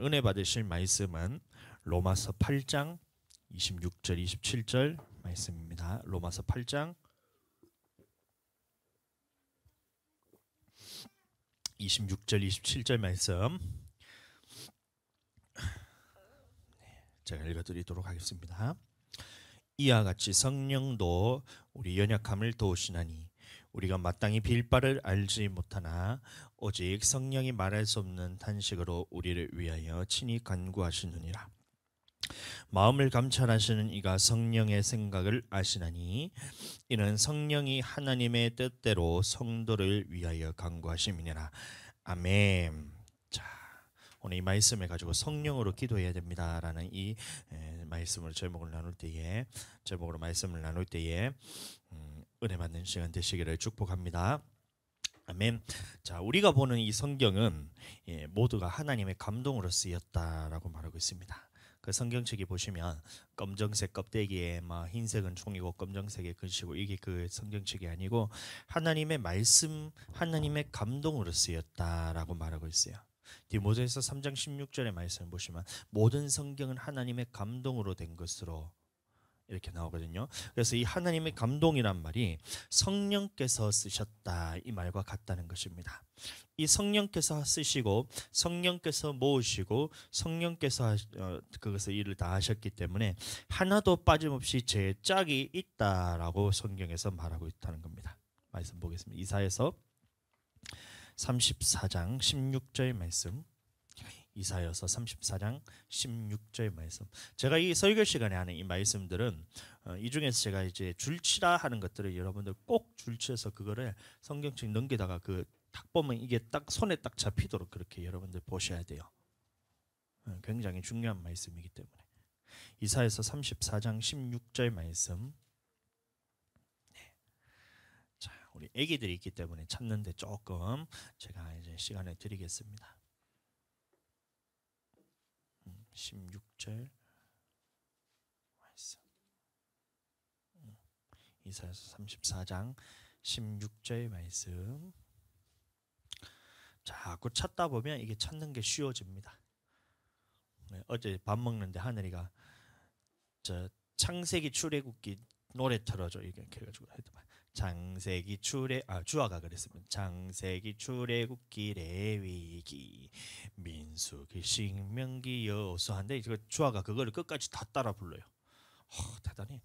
은혜 받으실 말씀은 로마서 8장 26절 27절 말씀입니다. 로마서 8장 26절 27절 말씀 제가 읽어드리도록 하겠습니다. 이와 같이 성령도 우리 연약함을 도우시나니 우리가 마땅히 빌 바를 알지 못하나 오직 성령이 말할 수 없는 탄식으로 우리를 위하여 친히 간구하시느니라. 마음을 감찰하시는 이가 성령의 생각을 아시나니 이는 성령이 하나님의 뜻대로 성도를 위하여 간구하심이니라. 아멘. 자, 오늘 이 말씀을 가지고 성령으로 기도해야 됩니다라는 이 말씀을 제목으로 말씀을 나눌 때에 은혜 받는 시간 되시기를 축복합니다. 아멘. 자, 우리가 보는 이 성경은 모두가 하나님의 감동으로 쓰였다라고 말하고 있습니다. 그 성경책이 보시면 검정색 껍데기에 막 흰색은 종이고 검정색의 글씨고 이게 그 성경책이 아니고 하나님의 말씀, 하나님의 감동으로 쓰였다라고 말하고 있어요. 디모데후서 3장 16절의 말씀을 보시면 모든 성경은 하나님의 감동으로 된 것으로 이렇게 나오거든요. 그래서 이 하나님의 감동이란 말이 성령께서 쓰셨다 이 말과 같다는 것입니다. 이 성령께서 쓰시고 성령께서 모으시고 성령께서 그것을 일을 다 하셨기 때문에 하나도 빠짐없이 제 짝이 있다라고 성경에서 말하고 있다는 겁니다. 말씀 보겠습니다. 이사야서 34장 16절 말씀. 이사야서 34장 16절 말씀. 제가 이 설교 시간에 하는 이 말씀들은 이 중에서 제가 이제 줄치라 하는 것들을 여러분들 꼭 줄치해서 그거를 성경책 넘기다가 그 딱 보면 이게 딱 손에 딱 잡히도록 그렇게 여러분들 보셔야 돼요. 굉장히 중요한 말씀이기 때문에. 이사야서 34장 16절 말씀. 네. 자, 우리 아기들이 있기 때문에 찾는데 조금 제가 이제 시간을 드리겠습니다. 16절 말씀. 이사야서 34장 16절 말씀. 자꾸 찾다 보면 이게 찾는 게 쉬워집니다. 어제 밥 먹는데 하늘이가 저 창세기 출애굽기 노래 틀어줘 이렇게 해가지고 창세기 주아가 그랬습니다. 창세기 출애굽기 레위기 민수기 신명기 여호수아인데 주아가 그거를 끝까지 다 따라 불러요. 대단히.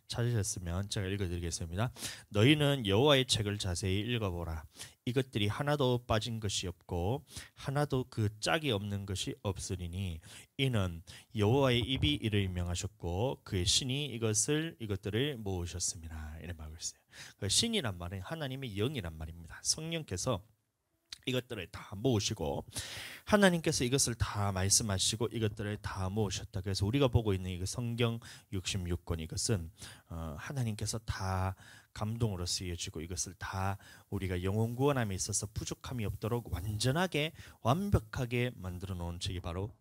찾으셨으면 제가 읽어드리겠습니다. 너희는 여호와의 책을 자세히 읽어보라. 이것들이 하나도 빠진 것이 없고 하나도 그 짝이 없는 것이 없으리니 이는 여호와의 입이 이를 명하셨고 그의 신이 이것들을 모으셨습니다. 이런 말을 했어요. 그 신이란 말은 하나님의 영이란 말입니다. 성령께서 이것들을 다 모으시고 하나님께서 이것을 다 말씀하시고 이것들을 다 모으셨다. 그래서 우리가 보고 있는 이 성경 66권 이것은 하나님께서 다 감동으로 쓰여지고 이것을 다 우리가 영혼 구원함에 있어서 부족함이 없도록 완전하게 완벽하게 만들어 놓은 책이 바로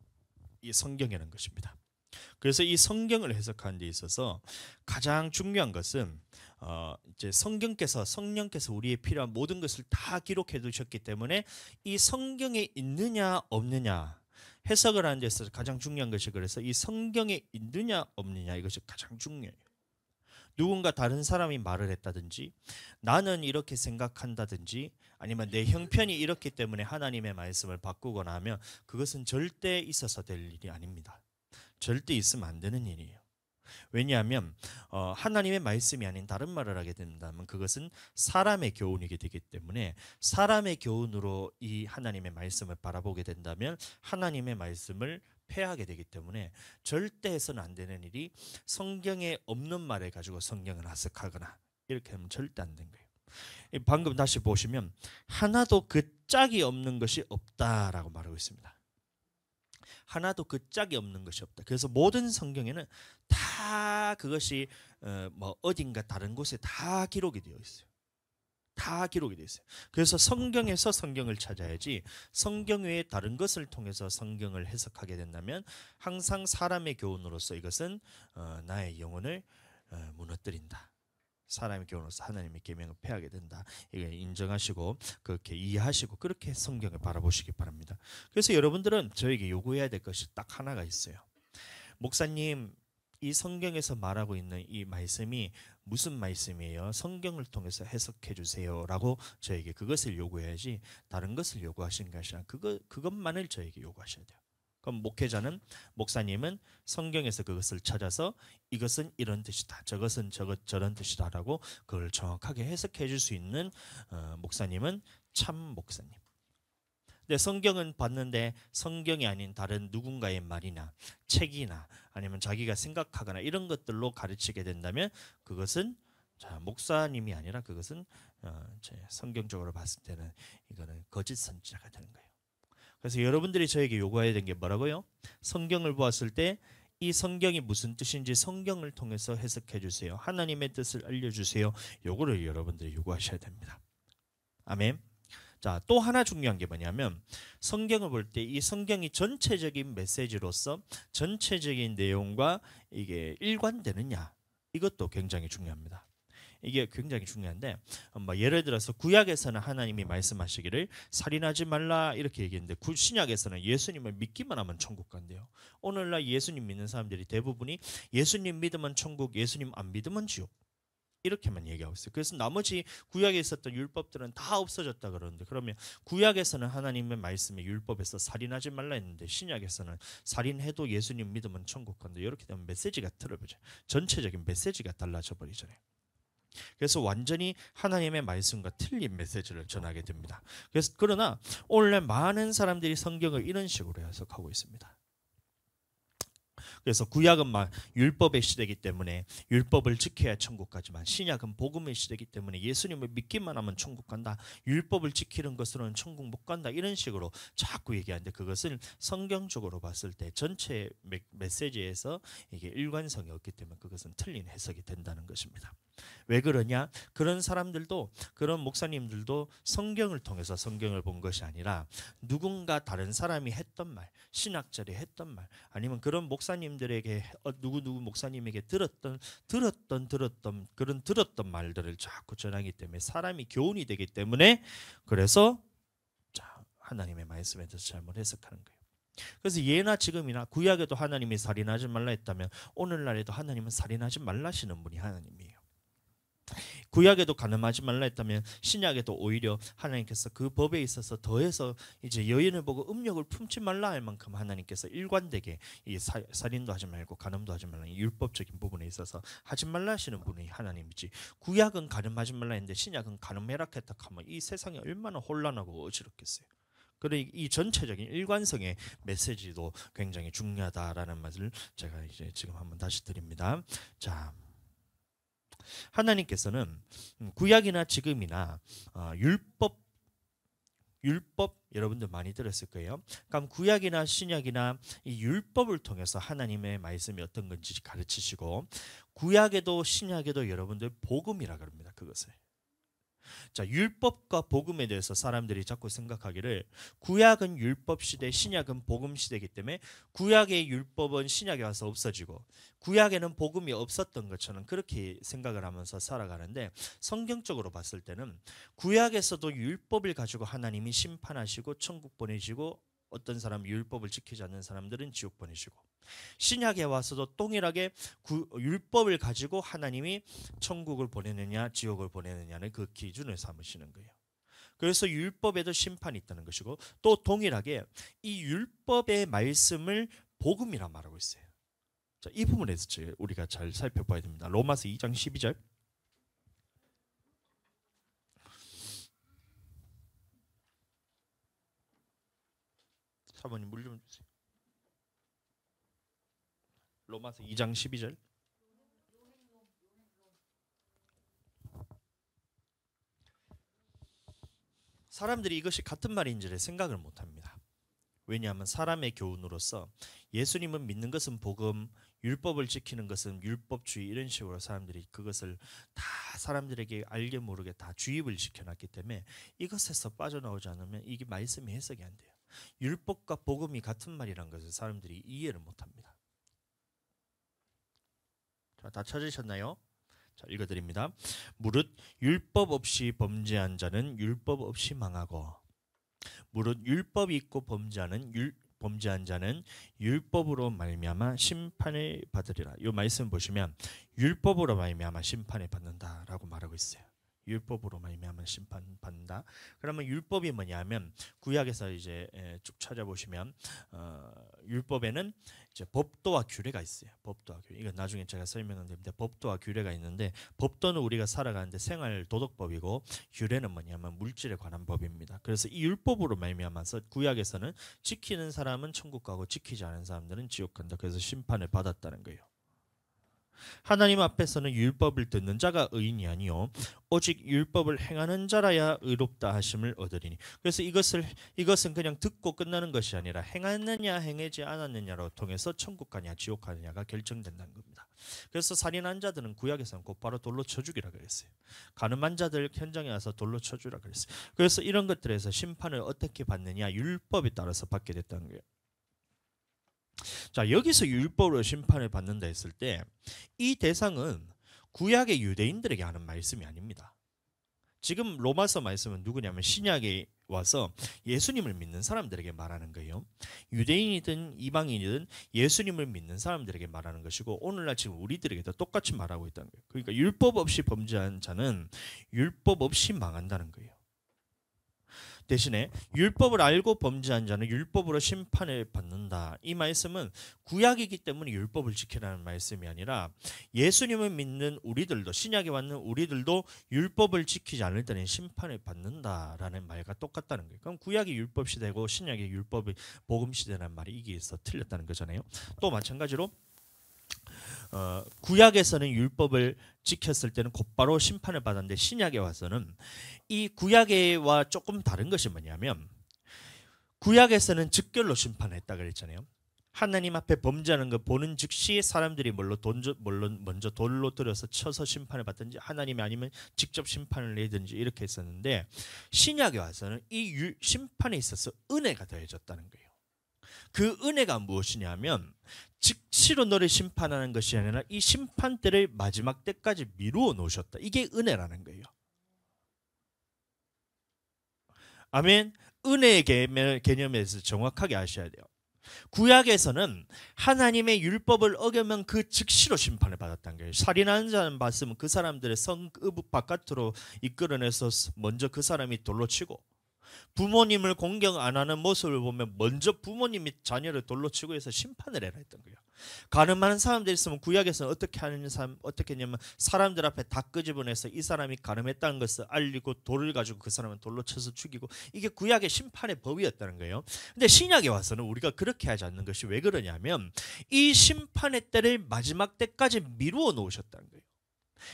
이 성경이라는 것입니다. 그래서 이 성경을 해석하는 데 있어서 가장 중요한 것은 이제 성령께서 우리의 필요한 모든 것을 다 기록해 두셨기 때문에 이 성경에 있느냐 없느냐 해석을 하는 데 있어서 가장 중요한 것이 그래서 이 성경에 있느냐 없느냐 이것이 가장 중요해요. 누군가 다른 사람이 말을 했다든지 나는 이렇게 생각한다든지 아니면 내 형편이 이렇기 때문에 하나님의 말씀을 바꾸거나 하면 그것은 절대 있어서 될 일이 아닙니다. 절대 있으면 안 되는 일이에요. 왜냐하면 하나님의 말씀이 아닌 다른 말을 하게 된다면 그것은 사람의 교훈이게 되기 때문에 사람의 교훈으로 이 하나님의 말씀을 바라보게 된다면 하나님의 말씀을 폐하게 되기 때문에 절대 해서는 안 되는 일이 성경에 없는 말을 가지고 성경을 해석하거나 이렇게 하면 절대 안 된 거예요. 방금 다시 보시면 하나도 그 짝이 없는 것이 없다라고 말하고 있습니다. 하나도 그 짝이 없는 것이 없다. 그래서 모든 성경에는 다 그것이 어딘가 다른 곳에 다 기록이 되어 있어요. 다 기록이 되어 있어요. 그래서 성경에서 성경을 찾아야지 성경 외에 다른 것을 통해서 성경을 해석하게 된다면 항상 사람의 교훈으로서 이것은 나의 영혼을 무너뜨린다. 사람의 교훈으로서 하나님의 계명을 폐하게 된다. 이거 인정하시고 그렇게 이해하시고 그렇게 성경을 바라보시기 바랍니다. 그래서 여러분들은 저에게 요구해야 될 것이 딱 하나가 있어요. 목사님, 이 성경에서 말하고 있는 이 말씀이 무슨 말씀이에요? 성경을 통해서 해석해 주세요라고 저에게 그것을 요구해야지 다른 것을 요구하시는 것이 아니라 그것만을 저에게 요구하셔야 돼요. 그럼 목사님은 성경에서 그것을 찾아서 이것은 이런 뜻이다, 저것은 저런 뜻이다라고 그걸 정확하게 해석해 줄 수 있는 목사님은 참 목사님. 근데 성경은 봤는데 성경이 아닌 다른 누군가의 말이나 책이나 아니면 자기가 생각하거나 이런 것들로 가르치게 된다면 그것은 목사님이 아니라 그것은 성경적으로 봤을 때는 이거는 거짓 선지자가 되는 거예요. 그래서 여러분들이 저에게 요구해야 되는 게 뭐라고요? 성경을 보았을 때 이 성경이 무슨 뜻인지 성경을 통해서 해석해 주세요. 하나님의 뜻을 알려주세요. 요거를 여러분들이 요구하셔야 됩니다. 아멘. 자, 또 하나 중요한 게 뭐냐면 성경을 볼 때 이 성경이 전체적인 메시지로서 전체적인 내용과 이게 일관되느냐, 이것도 굉장히 중요합니다. 이게 굉장히 중요한데 예를 들어서 구약에서는 하나님이 말씀하시기를 살인하지 말라 이렇게 얘기했는데 신약에서는 예수님을 믿기만 하면 천국 간대요. 오늘날 예수님 믿는 사람들이 대부분이 예수님 믿으면 천국, 예수님 안 믿으면 지옥, 이렇게만 얘기하고 있어요. 그래서 나머지 구약에 있었던 율법들은 다 없어졌다 그러는데, 그러면 구약에서는 하나님의 말씀에 율법에서 살인하지 말라 했는데 신약에서는 살인해도 예수님 믿으면 천국 간다. 이렇게 되면 메시지가 틀어져요. 전체적인 메시지가 달라져 버리잖아요. 그래서 완전히 하나님의 말씀과 틀린 메시지를 전하게 됩니다. 그러나 오늘날 많은 사람들이 성경을 이런 식으로 해석하고 있습니다. 그래서 구약은 율법의 시대이기 때문에 율법을 지켜야 천국 가지만 신약은 복음의 시대이기 때문에 예수님을 믿기만 하면 천국 간다, 율법을 지키는 것으로는 천국 못 간다, 이런 식으로 자꾸 얘기하는데 그것은 성경적으로 봤을 때 전체 메시지에서 이게 일관성이 없기 때문에 그것은 틀린 해석이 된다는 것입니다. 왜 그러냐? 그런 사람들도, 그런 목사님들도 성경을 통해서 성경을 본 것이 아니라 누군가 다른 사람이 했던 말, 신학자리 했던 말, 아니면 그런 목사님들에게 누구 목사님에게 들었던 말들을 자꾸 전하기 때문에 사람이 교훈이 되기 때문에, 그래서 하나님의 말씀에 대해서 잘못 해석하는 거예요. 그래서 예나 지금이나 구약에도 하나님이 살인하지 말라 했다면 오늘날에도 하나님은 살인하지 말라 하시는 분이 하나님이에요. 구약에도 간음하지 말라 했다면 신약에도 오히려 하나님께서 그 법에 있어서 더해서 이제 여인을 보고 음욕을 품지 말라 할 만큼 하나님께서 일관되게 이 살인도 하지 말고 간음도 하지 말라, 이 율법적인 부분에 있어서 하지 말라 하시는 분이 하나님이지, 구약은 간음하지 말라 했는데 신약은 간음해라 했다 하면 이 세상이 얼마나 혼란하고 어지럽겠어요. 그러니 이 전체적인 일관성의 메시지도 굉장히 중요하다라는 말을 제가 이제 지금 한번 다시 드립니다. 자, 하나님께서는 구약이나 지금이나 율법 여러분들 많이 들었을 거예요. 그럼 구약이나 신약이나 이 율법을 통해서 하나님의 말씀이 어떤 건지 가르치시고, 구약에도 신약에도 여러분들 복음이라 그럽니다. 그것을. 자, 율법과 복음에 대해서 사람들이 자꾸 생각하기를 구약은 율법 시대, 신약은 복음 시대이기 때문에 구약의 율법은 신약에 와서 없어지고 구약에는 복음이 없었던 것처럼 그렇게 생각을 하면서 살아가는데, 성경적으로 봤을 때는 구약에서도 율법을 가지고 하나님이 심판하시고 천국 보내시고, 어떤 사람 율법을 지키지 않는 사람들은 지옥 보내시고, 신약에 와서도 동일하게 율법을 가지고 하나님이 천국을 보내느냐 지옥을 보내느냐는 그 기준을 삼으시는 거예요. 그래서 율법에도 심판이 있다는 것이고, 또 동일하게 이 율법의 말씀을 복음이라 말하고 있어요. 자, 이 부분에서 우리가 잘 살펴봐야 됩니다. 로마서 2장 12절. 사모님 물 좀 주세요. 로마서 2장 12절. 사람들이 이것이 같은 말인지를 생각을 못합니다. 왜냐하면 사람의 교훈으로서 예수님은 믿는 것은 복음, 율법을 지키는 것은 율법주의, 이런 식으로 사람들이 그것을 다 사람들에게 알게 모르게 다 주입을 시켜놨기 때문에 이것에서 빠져나오지 않으면 이게 말씀이 해석이 안 돼요. 율법과 복음이 같은 말이라는 것을 사람들이 이해를 못합니다. 자, 다 찾으셨나요? 자, 읽어드립니다. 무릇 율법 없이 범죄한 자는 율법 없이 망하고 무릇 율법이 있고 범죄한 자는 율법으로 말미암아 심판을 받으리라. 이 말씀 보시면 율법으로 말미암아 심판을 받는다라고 말하고 있어요. 율법으로 말미암아 심판 받는다. 그러면 율법이 뭐냐면 구약에서 이제 쭉 찾아보시면 율법에는 이제 법도와 규례가 있어요. 법도와 규례. 이건 나중에 제가 설명은 됩니다. 법도와 규례가 있는데 법도는 우리가 살아가는데 생활 도덕법이고 규례는 뭐냐면 물질에 관한 법입니다. 그래서 이 율법으로 말미암아서 구약에서는 지키는 사람은 천국 가고 지키지 않은 사람들은 지옥 간다. 그래서 심판을 받았다는 거예요. 하나님 앞에서는 율법을 듣는 자가 의인이 아니요 오직 율법을 행하는 자라야 의롭다 하심을 얻으리니. 그래서 이것은 그냥 듣고 끝나는 것이 아니라 행하느냐 행하지 않았느냐로 통해서 천국 가냐 지옥 가느냐가 결정된다는 겁니다. 그래서 살인한 자들은 구약에서는 곧바로 돌로 쳐 죽이라 그랬어요. 간음한 자들 현장에 와서 돌로 쳐 주라 그랬어요. 그래서 이런 것들에서 심판을 어떻게 받느냐 율법에 따라서 받게 됐다는 거예요. 자, 여기서 율법으로 심판을 받는다 했을 때 이 대상은 구약의 유대인들에게 하는 말씀이 아닙니다. 지금 로마서 말씀은 누구냐면 신약에 와서 예수님을 믿는 사람들에게 말하는 거예요. 유대인이든 이방인이든 예수님을 믿는 사람들에게 말하는 것이고 오늘날 지금 우리들에게도 똑같이 말하고 있다는 거예요. 그러니까 율법 없이 범죄한 자는 율법 없이 망한다는 거예요. 대신에 율법을 알고 범죄한 자는 율법으로 심판을 받는다. 이 말씀은 구약이기 때문에 율법을 지키라는 말씀이 아니라 예수님을 믿는 우리들도 신약에 왔는 우리들도 율법을 지키지 않을 때는 심판을 받는다라는 말과 똑같다는 거예요. 그럼 구약이 율법 시대고 신약이 율법이 복음 시대라는 말이 이게서 틀렸다는 거잖아요. 또 마찬가지로 구약에서는 율법을 지켰을 때는 곧바로 심판을 받았는데 신약에 와서는 이 구약에와 조금 다른 것이 뭐냐면 구약에서는 즉결로 심판을 했다 그랬잖아요. 하나님 앞에 범죄하는 거 보는 즉시 사람들이 먼저 돌로 들여서 쳐서 심판을 받든지 하나님이 아니면 직접 심판을 내든지 이렇게 했었는데 신약에 와서는 이 심판에 있어서 은혜가 더해졌다는 거예요. 그 은혜가 무엇이냐면 즉시로 너를 심판하는 것이 아니라 이 심판 때를 마지막 때까지 미루어 놓으셨다. 이게 은혜라는 거예요. 아멘. 은혜의 개념에서 정확하게 아셔야 돼요. 구약에서는 하나님의 율법을 어기면 그 즉시로 심판을 받았다는 거예요. 살인하는 사람 봤으면 그 사람들의 성읍 바깥으로 이끌어내서 먼저 그 사람이 돌로 치고 부모님을 공경 안 하는 모습을 보면 먼저 부모님이 자녀를 돌로 치고 해서 심판을 해라 했던 거예요. 간음하는 사람들이 있으면 구약에서는 어떻게 했냐면 사람들 앞에 다 끄집어내서 이 사람이 간음했다는 것을 알리고 돌을 가지고 그 사람을 돌로 쳐서 죽이고 이게 구약의 심판의 법이었다는 거예요. 근데 신약에 와서는 우리가 그렇게 하지 않는 것이 왜 그러냐면 이 심판의 때를 마지막 때까지 미루어 놓으셨다는 거예요.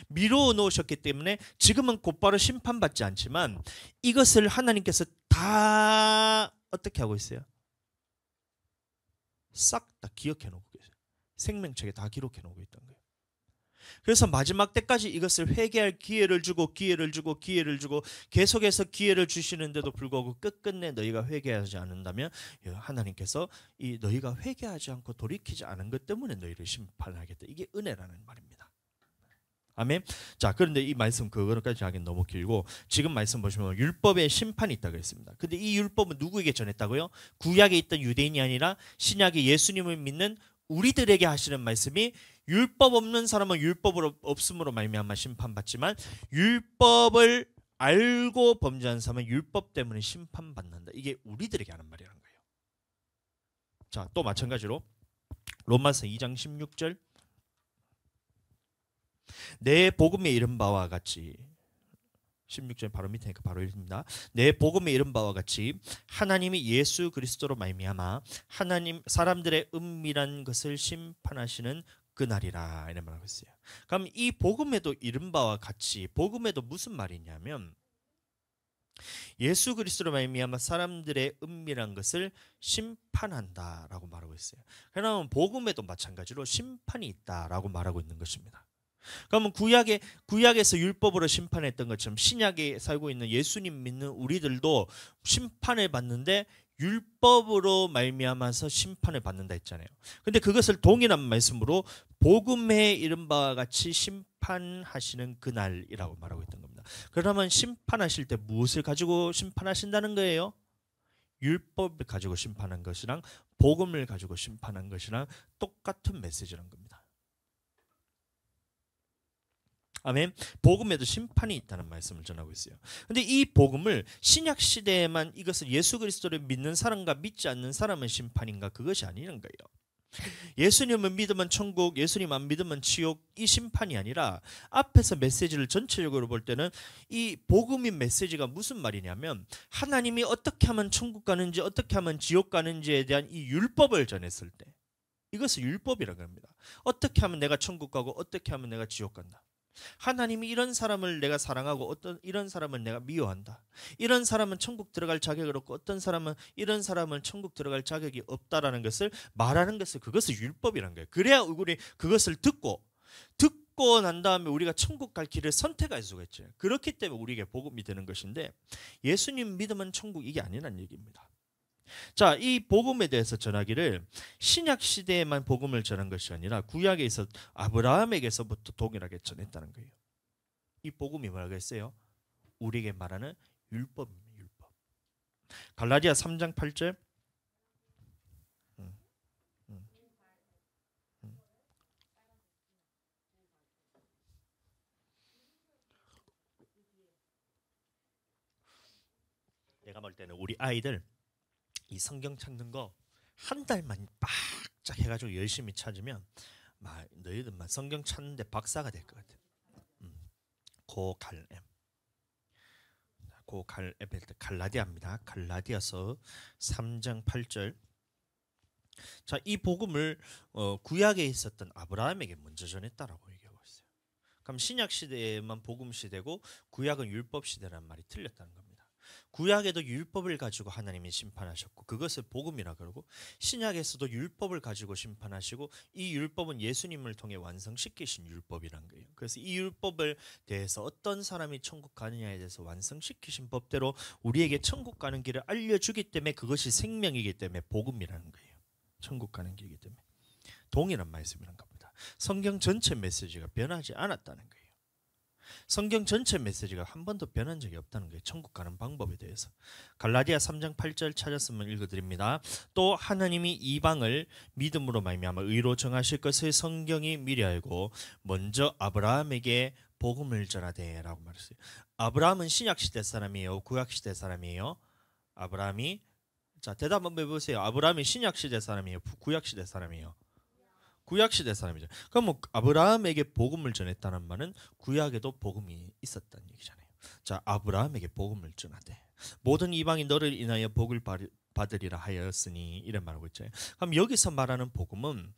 미루어 놓으셨기 때문에 지금은 곧바로 심판받지 않지만 이것을 하나님께서 다 어떻게 하고 있어요? 싹 다 기억해 놓고 계세요. 생명책에 다 기록해 놓고 있던 거예요. 그래서 마지막 때까지 이것을 회개할 기회를 주고 계속해서 기회를 주시는데도 불구하고 끝끝내 너희가 회개하지 않는다면 하나님께서 이 너희가 회개하지 않고 돌이키지 않은 것 때문에 너희를 심판하겠다. 이게 은혜라는 말입니다. 아멘. 자, 그런데 이 말씀 그거까지 하긴 너무 길고 지금 말씀 보시면 율법에 심판이 있다고 했습니다. 근데 이 율법은 누구에게 전했다고요? 구약에 있던 유대인이 아니라 신약에 예수님을 믿는 우리들에게 하시는 말씀이 율법 없는 사람은 율법으로 없음으로 말미암아 심판받지만 율법을 알고 범죄한 사람은 율법 때문에 심판받는다. 이게 우리들에게 하는 말이라는 거예요. 자, 또 마찬가지로 로마서 2장 16절 내 복음에 이른 바와 같이 16절 바로 밑에니까 바로 읽습니다. 내 복음에 이른 바와 같이 하나님이 예수 그리스도로 말미암아 하나님 사람들의 은밀한 것을 심판하시는 그날이라 이런 말하고 있어요. 그럼 이 복음에도 이른 바와 같이 복음에도 무슨 말이냐면 예수 그리스도로 말미암아 사람들의 은밀한 것을 심판한다라고 말하고 있어요. 그러면 복음에도 마찬가지로 심판이 있다라고 말하고 있는 것입니다. 그러면 구약에서 율법으로 심판했던 것처럼 신약에 살고 있는 예수님 믿는 우리들도 심판을 받는데 율법으로 말미암아서 심판을 받는다 했잖아요. 근데 그것을 동일한 말씀으로 복음에 이른 바와 같이 심판하시는 그날이라고 말하고 있던 겁니다. 그러면 심판하실 때 무엇을 가지고 심판하신다는 거예요? 율법을 가지고 심판한 것이랑 복음을 가지고 심판한 것이랑 똑같은 메시지란 겁니다. 아멘. 복음에도 심판이 있다는 말씀을 전하고 있어요. 근데 이 복음을 신약 시대에만 이것을 예수 그리스도를 믿는 사람과 믿지 않는 사람은 심판인가? 그것이 아니는 거예요. 예수님을 믿으면 천국, 예수님 안 믿으면 지옥, 이 심판이 아니라 앞에서 메시지를 전체적으로 볼 때는 이 복음인 메시지가 무슨 말이냐면 하나님이 어떻게 하면 천국 가는지 어떻게 하면 지옥 가는지에 대한 이 율법을 전했을 때 이것을 율법이라고 합니다. 어떻게 하면 내가 천국 가고 어떻게 하면 내가 지옥 간다. 하나님이 이런 사람을 내가 사랑하고 이런 사람을 내가 미워한다. 이런 사람은 천국 들어갈 자격이 없고 어떤 사람은 이런 사람은 천국 들어갈 자격이 없다라는 것을 말하는 것을 그것을 율법이라는 거예요. 그래야 우리 그것을 듣고 난 다음에 우리가 천국 갈 길을 선택할 수가 있죠. 그렇기 때문에 우리에게 복음이 되는 것인데 예수님 믿으면 천국 이게 아니라는 얘기입니다. 자, 이 복음에 대해서 전하기를 신약 시대에만 복음을 전한 것이 아니라 구약에서 아브라함에게서부터 동일하게 전했다는 거예요. 이 복음이 뭐라고 했어요? 우리에게 말하는 율법입니다. 율법. 갈라디아 3장 8절. 내가 볼 때는 우리 아이들 이 성경 찾는 거 한 달만 빡짝 해가지고 열심히 찾으면 막 너희들만 성경 찾는데 박사가 될 것 같아. 고갈엠 갈라디아입니다. 갈라디아서 3장 8절. 자, 이 복음을 구약에 있었던 아브라함에게 먼저 전했다라고 얘기하고 있어요. 그럼 신약 시대에만 복음 시대고 구약은 율법 시대라는 말이 틀렸다는 겁니다. 구약에도 율법을 가지고 하나님이 심판하셨고 그것을 복음이라 그러고 신약에서도 율법을 가지고 심판하시고 이 율법은 예수님을 통해 완성시키신 율법이란 거예요. 그래서 이 율법을 대해서 어떤 사람이 천국 가느냐에 대해서 완성시키신 법대로 우리에게 천국 가는 길을 알려주기 때문에 그것이 생명이기 때문에 복음이라는 거예요. 천국 가는 길이기 때문에 동일한 말씀이란 겁니다. 성경 전체 메시지가 변하지 않았다는 거예요. 성경 전체 메시지가 한 번도 변한 적이 없다는 거예요. 천국 가는 방법에 대해서. 갈라디아 3장 8절 찾았으면 읽어드립니다. 또 하나님이 이방을 믿음으로 말미암아 의로 정하실 것을 성경이 미리 알고 먼저 아브라함에게 복음을 전하되 라고 말했어요. 아브라함은 신약시대 사람이에요? 구약시대 사람이에요? 아브라함이 자 대답 한번 해보세요. 아브라함이 신약시대 사람이에요? 구약시대 사람이에요? 구약시대 사람이죠. 그럼 뭐 아브라함에게 복음을 전했다는 말은 구약에도 복음이 있었다는 얘기잖아요. 자, 아브라함에게 복음을 전하되 모든 이방이 너를 인하여 복을 받으리라 하였으니 이런 말하고 있잖아요. 그럼 여기서 말하는 복음은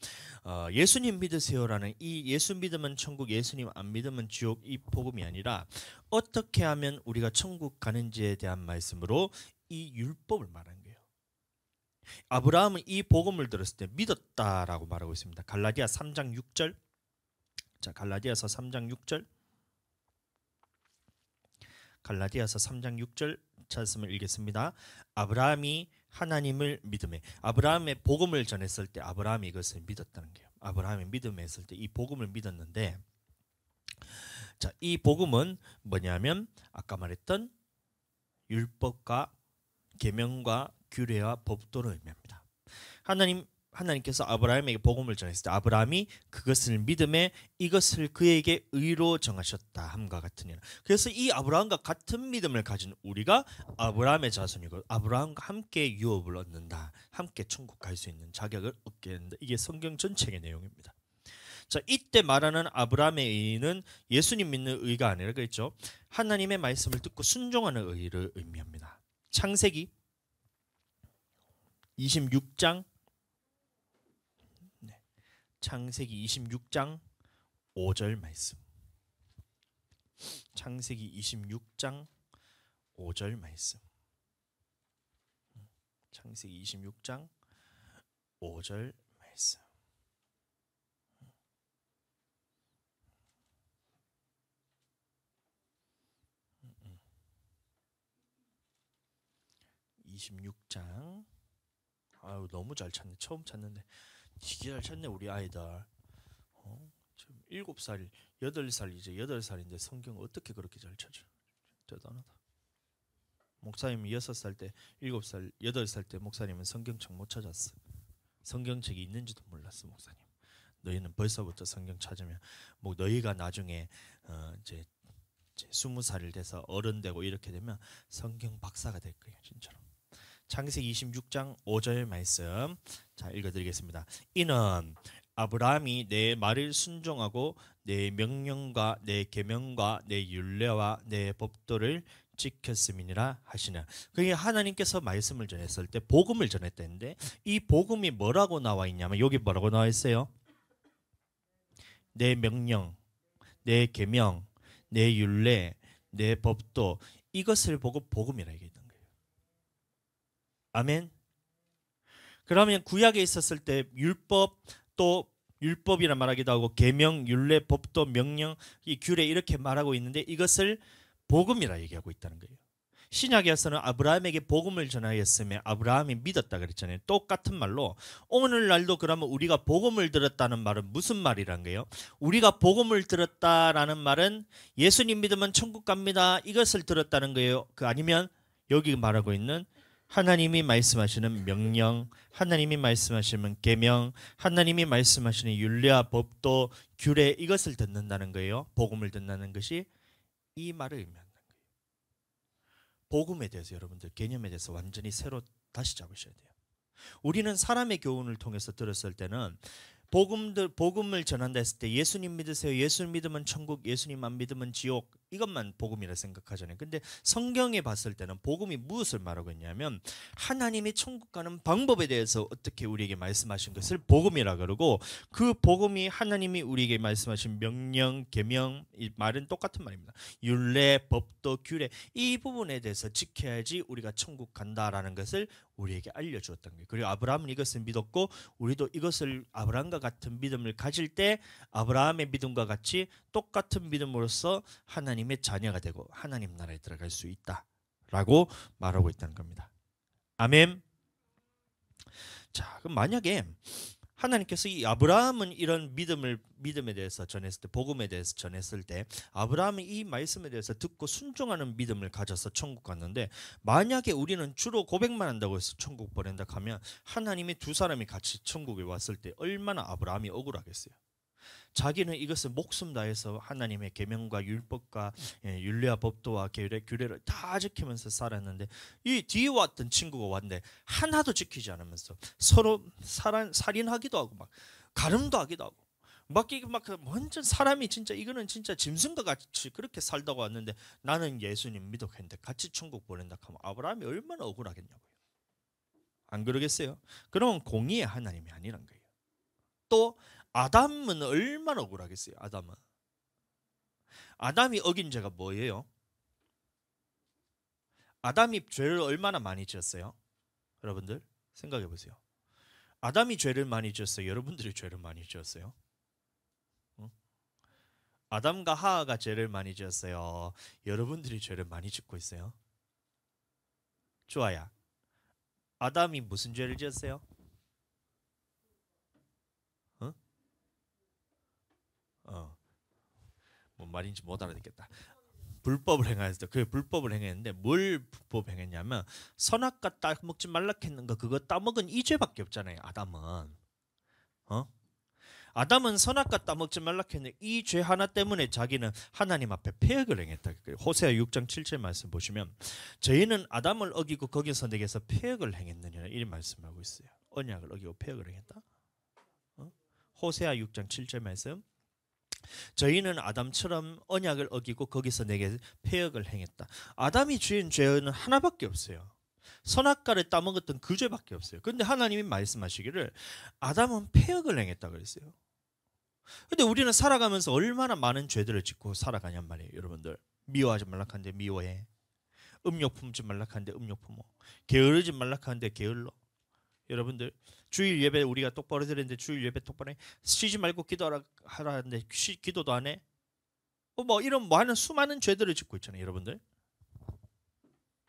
예수님 믿으세요라는 이 예수 믿으면 천국, 예수님 안 믿으면 지옥 이 복음이 아니라 어떻게 하면 우리가 천국 가는지에 대한 말씀으로 이 율법을 말하는 거예요. 아브라함은 이 복음을 들었을 때 믿었다라고 말하고 있습니다. 갈라디아 3장 6절. 자, 갈라디아서 3장 6절. 갈라디아서 3장 6절 찾으면 읽겠습니다. 아브라함이 하나님을 믿음에 아브라함의 복음을 전했을 때 아브라함이 이것을 믿었다는 거예요. 아브라함이 믿음에 했을 때 이 복음을 믿었는데 자, 이 복음은 뭐냐면 아까 말했던 율법과 계명과 규례와 법도를 의미합니다. 하나님께서 아브라함에게 복음을 전했을 때 아브라함이 그것을 믿음에 이것을 그에게 의로 정하셨다 함과 같으니라. 그래서 이 아브라함과 같은 믿음을 가진 우리가 아브라함의 자손이고 아브라함과 함께 유업을 얻는다. 함께 천국 갈 수 있는 자격을 얻게 된다. 이게 성경 전체의 내용입니다. 자, 이때 말하는 아브라함의 의는 예수님 믿는 의가 아니라 그랬죠. 하나님의 말씀을 듣고 순종하는 의를 의미합니다. 창세기 26장 창세기 26장 5절 말씀. 창세기 26장 5절 말씀. 창세기 26장 5절 말씀. 26장 아유 너무 잘 찾네. 처음 찾는데 되게 잘 찾네 우리 아이들. 지금 7살, 8살 이제 8살인데 성경 어떻게 그렇게 잘 찾아? 대단하다. 목사님이 6살 때, 7살, 8살 때 목사님은 성경책 못 찾았어. 성경책이 있는지도 몰랐어 목사님. 너희는 벌써부터 성경 찾으면 뭐 너희가 나중에 이제 20살이 돼서 어른 되고 이렇게 되면 성경 박사가 될 거예요 진짜로. 창세기 26장 5절 말씀 자 읽어드리겠습니다. 이는 아브라함이 내 말을 순종하고 내 명령과 내 계명과 내 율례와 내 법도를 지켰음이니라 하시나. 그게 하나님께서 말씀을 전했을 때 복음을 전했다는데 이 복음이 뭐라고 나와 있냐면 여기 뭐라고 나와 있어요? 내 명령, 내 계명, 내 율례, 내 법도 이것을 보고 복음이라 얘기했던 거예요. 아멘. 그러면 구약에 있었을 때 율법 또 율법이라 말하기도 하고 계명, 율례, 법도, 명령, 이 규례 이렇게 말하고 있는데 이것을 복음이라 얘기하고 있다는 거예요. 신약에서는 아브라함에게 복음을 전하였으며 아브라함이 믿었다 그랬잖아요. 똑같은 말로 오늘날도 그러면 우리가 복음을 들었다는 말은 무슨 말이란 거예요? 우리가 복음을 들었다라는 말은 예수님 믿으면 천국 갑니다. 이것을 들었다는 거예요. 그 아니면 여기 말하고 있는 하나님이 말씀하시는 명령, 하나님이 말씀하시는 계명, 하나님이 말씀하시는 율례와 법도, 규례 이것을 듣는다는 거예요. 복음을 듣는다는 것이 이 말을 의미한다는 거예요. 복음에 대해서 여러분들 개념에 대해서 완전히 새로 다시 잡으셔야 돼요. 우리는 사람의 교훈을 통해서 들었을 때는 복음을 전한다 했을 때 예수님 믿으세요. 예수님 믿으면 천국, 예수님 안 믿으면 지옥 이것만 복음이라 생각하잖아요. 근데 성경에 봤을 때는 복음이 무엇을 말하고 있냐면 하나님이 천국 가는 방법에 대해서 어떻게 우리에게 말씀하신 것을 복음이라 그러고 그 복음이 하나님이 우리에게 말씀하신 명령, 계명 이 말은 똑같은 말입니다. 율례, 법도, 규례 이 부분에 대해서 지켜야지 우리가 천국 간다라는 것을 우리에게 알려주었던 거예요. 그리고 아브라함은 이것을 믿었고 우리도 이것을 아브라함과 같은 믿음을 가질 때 아브라함의 믿음과 같이 똑같은 믿음으로써 하나님의 자녀가 되고 하나님 나라에 들어갈 수 있다라고 말하고 있다는 겁니다. 아멘. 자, 그럼 만약에 하나님께서 이 아브라함은 이런 믿음에 대해서 전했을 때 복음에 대해서 전했을 때 아브라함은 이 말씀에 대해서 듣고 순종하는 믿음을 가져서 천국 갔는데 만약에 우리는 주로 고백만 한다고 해서 천국 보낸다 하면 하나님이 두 사람이 같이 천국에 왔을 때 얼마나 아브라함이 억울하겠어요. 자기는 이것을 목숨 다해서 하나님의 계명과 율법과 율례와 법도와 규례를 다 지키면서 살았는데 이 뒤에 왔던 친구가 왔는데 하나도 지키지 않으면서 서로 살인하기도 하고 막 가늠도 하기도 하고 막 완전 사람이 진짜 이거는 진짜 짐승과 같이 그렇게 살다가 왔는데 나는 예수님 믿었는데 같이 천국 보낸다 하면 아브라함이 얼마나 억울하겠냐고요. 안 그러겠어요? 그러면 공의의 하나님이 아니란 거예요. 또 아담은 얼마나 억울하겠어요. 아담이 어긴 죄가 뭐예요? 아담이 죄를 얼마나 많이 지었어요? 여러분들 생각해 보세요. 아담이 죄를 많이 지었어요? 여러분들이 죄를 많이 지었어요? 아담과 하하가 죄를 많이 지었어요? 여러분들이 죄를 많이 짓고 있어요? 좋아요. 아담이 무슨 죄를 지었어요? 뭔 말인지 못 알아듣겠다. 불법을 행하였어. 그 불법을 행했는데 뭘 불법 행했냐면 선악과 따먹지 말라 했는 거 그거 따먹은 이 죄밖에 없잖아요. 아담은 선악과 따먹지 말라 했는데 이 죄 하나 때문에 자기는 하나님 앞에 패역을 행했다. 호세아 6장 7절 말씀 보시면 저희는 아담을 어기고 거기서 내게서 패역을 행했느냐 이 말씀하고 있어요. 언약을 어기고 패역을 행했다. 호세아 6장 7절 말씀 저희는 아담처럼 언약을 어기고 거기서 내게 패역을 행했다. 아담이 지은 죄는 하나밖에 없어요. 선악과를 따먹었던 그 죄밖에 없어요. 그런데 하나님이 말씀하시기를 아담은 패역을 행했다 그랬어요. 근데 우리는 살아가면서 얼마나 많은 죄들을 짓고 살아가냔 말이에요. 여러분들 미워하지 말라 하는데 미워해. 음욕 품지 말라 하는데 음욕 품어. 게으르지 말라 하는데 게을러. 여러분들 주일 예배 우리가 똑바로 드렸는데 주일 예배 똑바로 해. 쉬지 말고 기도하라 하는데 기도도 안 해. 뭐 이런 많은 수많은 죄들을 짓고 있잖아요. 여러분들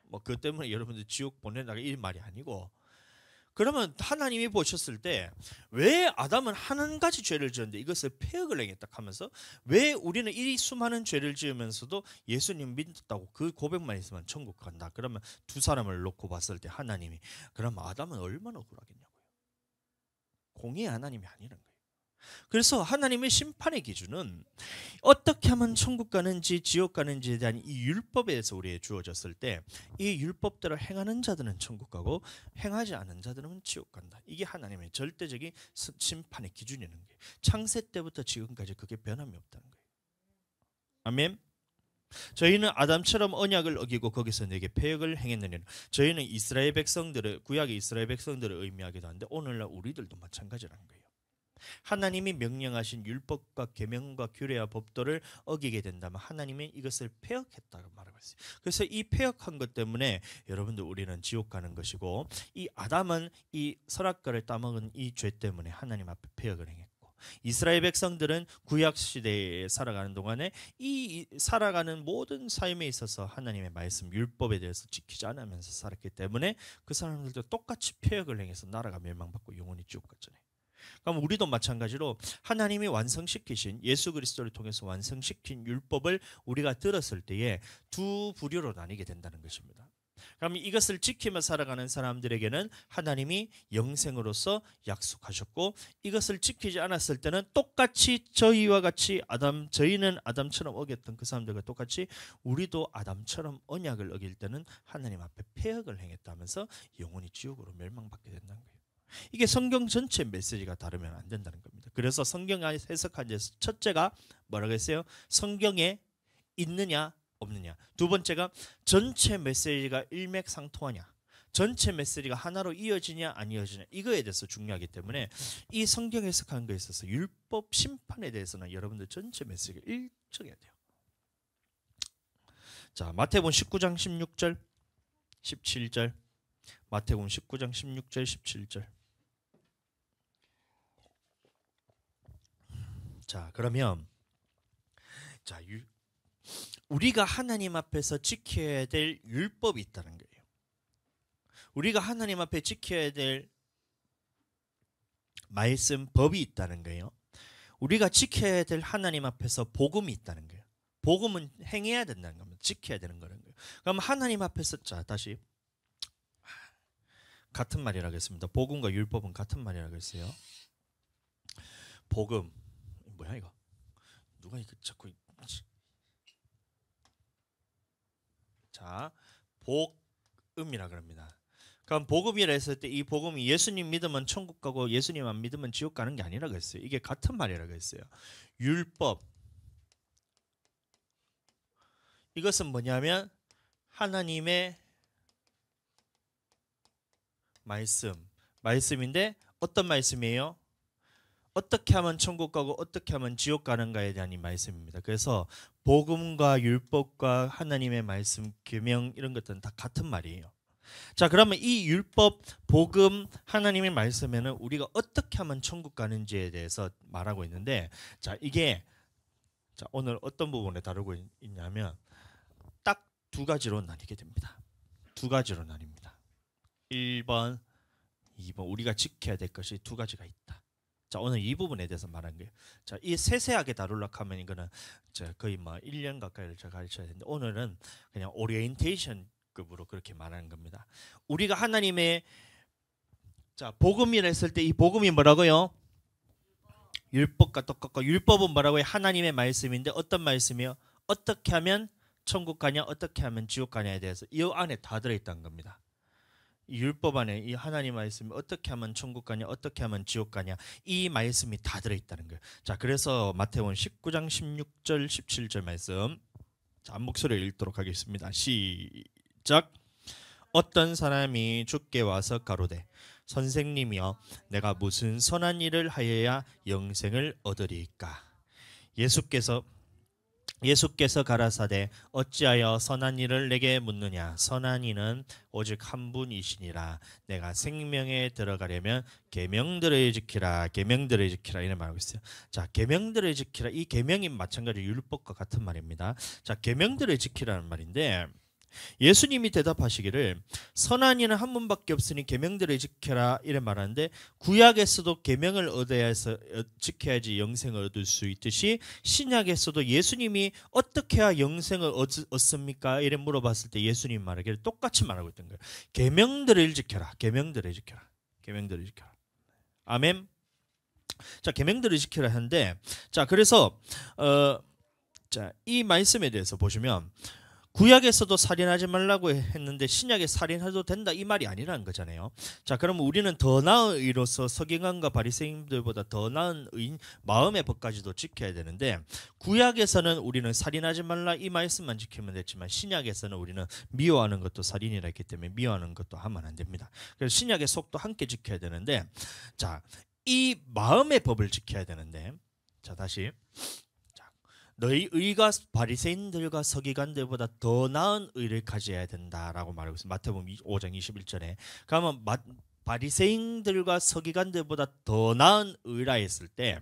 뭐 그 때문에 여러분들 지옥 보낸다가 이 말이 아니고 그러면 하나님이 보셨을 때 왜 아담은 한 가지 죄를 지었는데 이것을 폐역을 행했다 하면서 왜 우리는 이 수많은 죄를 지으면서도 예수님 믿었다고 그 고백만 있으면 천국 간다. 그러면 두 사람을 놓고 봤을 때 하나님이 그럼 아담은 얼마나 억울하겠냐고요. 공의의 하나님이 아니란 거예요. 그래서 하나님의 심판의 기준은 어떻게 하면 천국 가는지 지옥 가는지에 대한 이 율법에 대해서 우리에게 주어졌을 때 이 율법대로 행하는 자들은 천국 가고 행하지 않은 자들은 지옥 간다. 이게 하나님의 절대적인 심판의 기준이라는 거예요. 창세 때부터 지금까지 그게 변함이 없다는 거예요. 아멘. 저희는 아담처럼 언약을 어기고 거기서 내게 폐역을 행했느냐. 저희는 이스라엘 백성들을 구약의 이스라엘 백성들을 의미하기도 하는데 오늘날 우리들도 마찬가지라는 거예요. 하나님이 명령하신 율법과 계명과 규례와 법도를 어기게 된다면 하나님이 이것을 폐역했다고 말하고 있어요. 그래서 이 폐역한 것 때문에 여러분들 우리는 지옥 가는 것이고 이 아담은 이 선악과를 따먹은 이 죄 때문에 하나님 앞에 폐역을 행했고 이스라엘 백성들은 구약 시대에 살아가는 동안에 이 살아가는 모든 삶에 있어서 하나님의 말씀 율법에 대해서 지키지 않으면서 살았기 때문에 그 사람들도 똑같이 폐역을 행해서 나라가 멸망받고 영원히 지옥 갔잖아요. 그럼 우리도 마찬가지로 하나님이 완성시키신 예수 그리스도를 통해서 완성시킨 율법을 우리가 들었을 때에 두 부류로 나뉘게 된다는 것입니다. 그럼 이것을 지키며 살아가는 사람들에게는 하나님이 영생으로서 약속하셨고 이것을 지키지 않았을 때는 똑같이 저희와 같이 저희는 아담처럼 어겼던 그 사람들과 똑같이 우리도 아담처럼 언약을 어길 때는 하나님 앞에 폐역을 행했다면서 영원히 지옥으로 멸망받게 된다는 거예요. 이게 성경 전체 메시지가 다르면 안 된다는 겁니다. 그래서 성경 안에 해석한 데서 첫째가 뭐라고 했어요? 성경에 있느냐 없느냐. 두 번째가 전체 메시지가 일맥상통하냐. 전체 메시지가 하나로 이어지냐 안 이어지냐. 이거에 대해서 중요하기 때문에 이 성경 해석하는 것에 있어서 율법 심판에 대해서는 여러분들 전체 메시지가 일정해야 돼요. 자, 마태복음 19장 16절 17절 마태복음 19장 16절 17절. 자, 그러면 우리가 하나님 앞에서 지켜야 될 율법이 있다는 거예요. 우리가 하나님 앞에 지켜야 될 말씀, 법이 있다는 거예요. 우리가 지켜야 될 하나님 앞에서 복음이 있다는 거예요. 복음은 행해야 된다는 겁니다. 지켜야 되는 거라는 거예요. 그럼 하나님 앞에서 자 다시 같은 말이라고 했습니다. 복음과 율법은 같은 말이라고 했어요. 복음 뭐야 이거? 누가 이거 자꾸 자 복음이라 그럽니다. 그럼 복음이라 했을 때 이 복음이 예수님 믿으면 천국 가고 예수님 안 믿으면 지옥 가는 게 아니라고 했어요. 이게 같은 말이라고 했어요. 율법 이것은 뭐냐면 하나님의 말씀인데 어떤 말씀이에요? 어떻게 하면 천국 가고 어떻게 하면 지옥 가는가에 대한 이 말씀입니다. 그래서 복음과 율법과 하나님의 말씀, 계명 이런 것들은 다 같은 말이에요. 자, 그러면 이 율법, 복음, 하나님의 말씀에는 우리가 어떻게 하면 천국 가는지에 대해서 말하고 있는데 자, 이게 자, 오늘 어떤 부분에 다루고 있냐면 딱 두 가지로 나뉘게 됩니다. 두 가지로 나뉩니다. 1번, 2번 우리가 지켜야 될 것이 두 가지가 있다. 자, 오늘 이 부분에 대해서 말한 거예요. 자, 이 세세하게 다루려고 하면 이거는 거의 뭐 1년 가까이를 제가 가르쳐야 되는데 오늘은 그냥 오리엔테이션급으로 그렇게 말하는 겁니다. 우리가 하나님의 자, 복음이라 했을 때 이 복음이 뭐라고요? 율법과 똑같고 율법은 뭐라고요? 하나님의 말씀인데 어떤 말씀이요? 어떻게 하면 천국 가냐 어떻게 하면 지옥 가냐에 대해서 이 안에 다 들어있다는 겁니다. 이 율법 안에 이 하나님 말씀이 어떻게 하면 천국 가냐 어떻게 하면 지옥 가냐 이 말씀이 다 들어있다는 거예요. 자, 그래서 마태복음 19장 16절 17절 말씀 자, 목소리를 읽도록 하겠습니다. 시작. 어떤 사람이 주께 와서 가로되 선생님이여 내가 무슨 선한 일을 하여야 영생을 얻으리이까. 예수께서 가라사대 어찌하여 선한 일을 내게 묻느냐. 선한 이는 오직 한 분이시니라. 내가 생명에 들어가려면 계명들을 지키라. 계명들을 지키라 이런 말하고 있어요. 자, 계명들을 지키라. 이 계명이 마찬가지로 율법과 같은 말입니다. 자, 계명들을 지키라는 말인데 예수님이 대답하시기를 선한 이는 한 분밖에 없으니 계명들을 지켜라 이래 말하는데 구약에서도 계명을 얻어야 해서 지켜야지 영생을 얻을 수 있듯이 신약에서도 예수님이 어떻게 해야 영생을 얻습니까? 이래 물어봤을 때 예수님 말하기를 똑같이 말하고 있던 거예요. 계명들을 지켜라. 계명들을 지켜라. 계명들을 지켜라. 아멘. 자, 계명들을 지켜라 하는데 자, 그래서 자, 이 말씀에 대해서 보시면 구약에서도 살인하지 말라고 했는데 신약에 살인해도 된다 이 말이 아니라는 거잖아요. 자, 그러면 우리는 더 나은 의로서 서기관과 바리새인들보다 더 나은 의, 마음의 법까지도 지켜야 되는데 구약에서는 우리는 살인하지 말라 이 말씀만 지키면 됐지만 신약에서는 우리는 미워하는 것도 살인이라 했기 때문에 미워하는 것도 하면 안 됩니다. 그래서 신약의 속도 함께 지켜야 되는데 자, 이 마음의 법을 지켜야 되는데 자, 다시 너희 의가 바리새인들과 서기관들보다 더 나은 의를 가져야 된다라고 말하고 있습니다. 마태복음 5장 21절에. 그러면 바리새인들과 서기관들보다 더 나은 의라 했을 때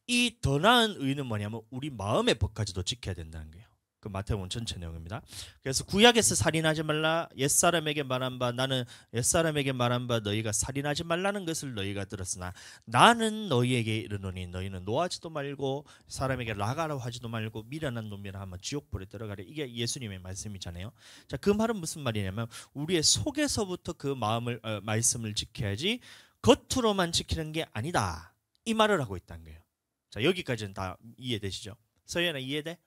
이 더 나은 의는 뭐냐면 우리 마음의 법까지도 지켜야 된다는 거예요. 그 마태복음 전체 내용입니다. 그래서 구약에서 살인하지 말라 옛사람에게 말한 바 나는 옛사람에게 말한 바 너희가 살인하지 말라는 것을 너희가 들었으나 나는 너희에게 이르노니 너희는 노하지도 말고 사람에게 라가라고 하지도 말고 미련한 놈이라 하면 지옥불에 들어가래. 이게 예수님의 말씀이잖아요. 자, 그 말은 무슨 말이냐면 우리의 속에서부터 그 마음을 말씀을 지켜야지 겉으로만 지키는 게 아니다. 이 말을 하고 있다는 거예요. 자, 여기까지는 다 이해되시죠? 서연아 이해돼?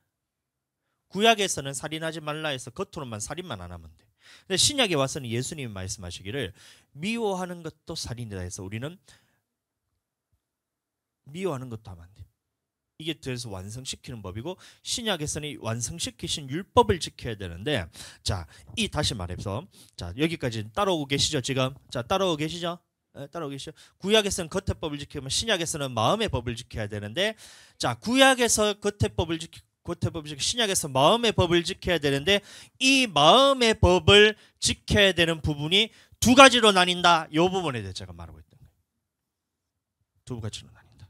구약에서는 살인하지 말라 해서 겉으로만 살인만 안 하면 돼. 근데 신약에 와서는 예수님이 말씀하시기를 미워하는 것도 살인이다 해서 우리는 미워하는 것도 하면 안 돼. 이게 그래서 완성시키는 법이고 신약에서는 완성시키신 율법을 지켜야 되는데 자, 이 다시 말해서 자, 여기까지 따라오고 계시죠 지금? 자, 따라오고 계시죠? 따라오고 계시죠? 구약에서는 겉의 법을 지키면 신약에서는 마음의 법을 지켜야 되는데 자, 구약에서 겉의 법을 신약에서 마음의 법을 지켜야 되는데 이 마음의 법을 지켜야 되는 부분이 두 가지로 나뉜다. 이 부분에 대해서 제가 말하고 있던 거예요. 두 가지로 나뉜다.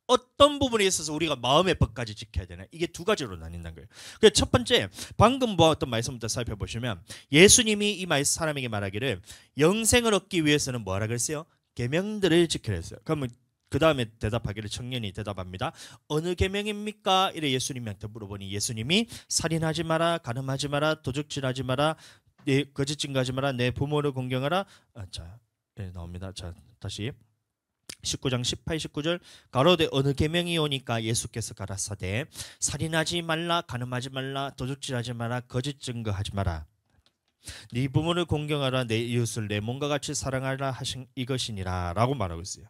어떤 부분에 있어서 우리가 마음의 법까지 지켜야 되나? 이게 두 가지로 나뉜다는 거예요. 그래서 첫 번째 방금 보았던 말씀부터 살펴보시면 예수님이 이 사람에게 말하기를 영생을 얻기 위해서는 뭐라 그랬어요? 계명들을 지켜야 했어요. 그러면 그 다음에 대답하기를 청년이 대답합니다. 어느 계명입니까? 이래 예수님한테 물어보니 예수님이 살인하지 마라, 간음하지 마라, 도적질하지 마라, 거짓 증거하지 마라, 내 부모를 공경하라. 자, 나옵니다. 자, 다시 19장 18, 19절 가로되 어느 계명이 오니까 예수께서 가라사대 살인하지 말라, 간음하지 말라, 도적질하지 마라, 거짓 증거하지 마라. 네 부모를 공경하라, 내 이웃을 내 몸과 같이 사랑하라 하신 이것이니라 라고 말하고 있어요.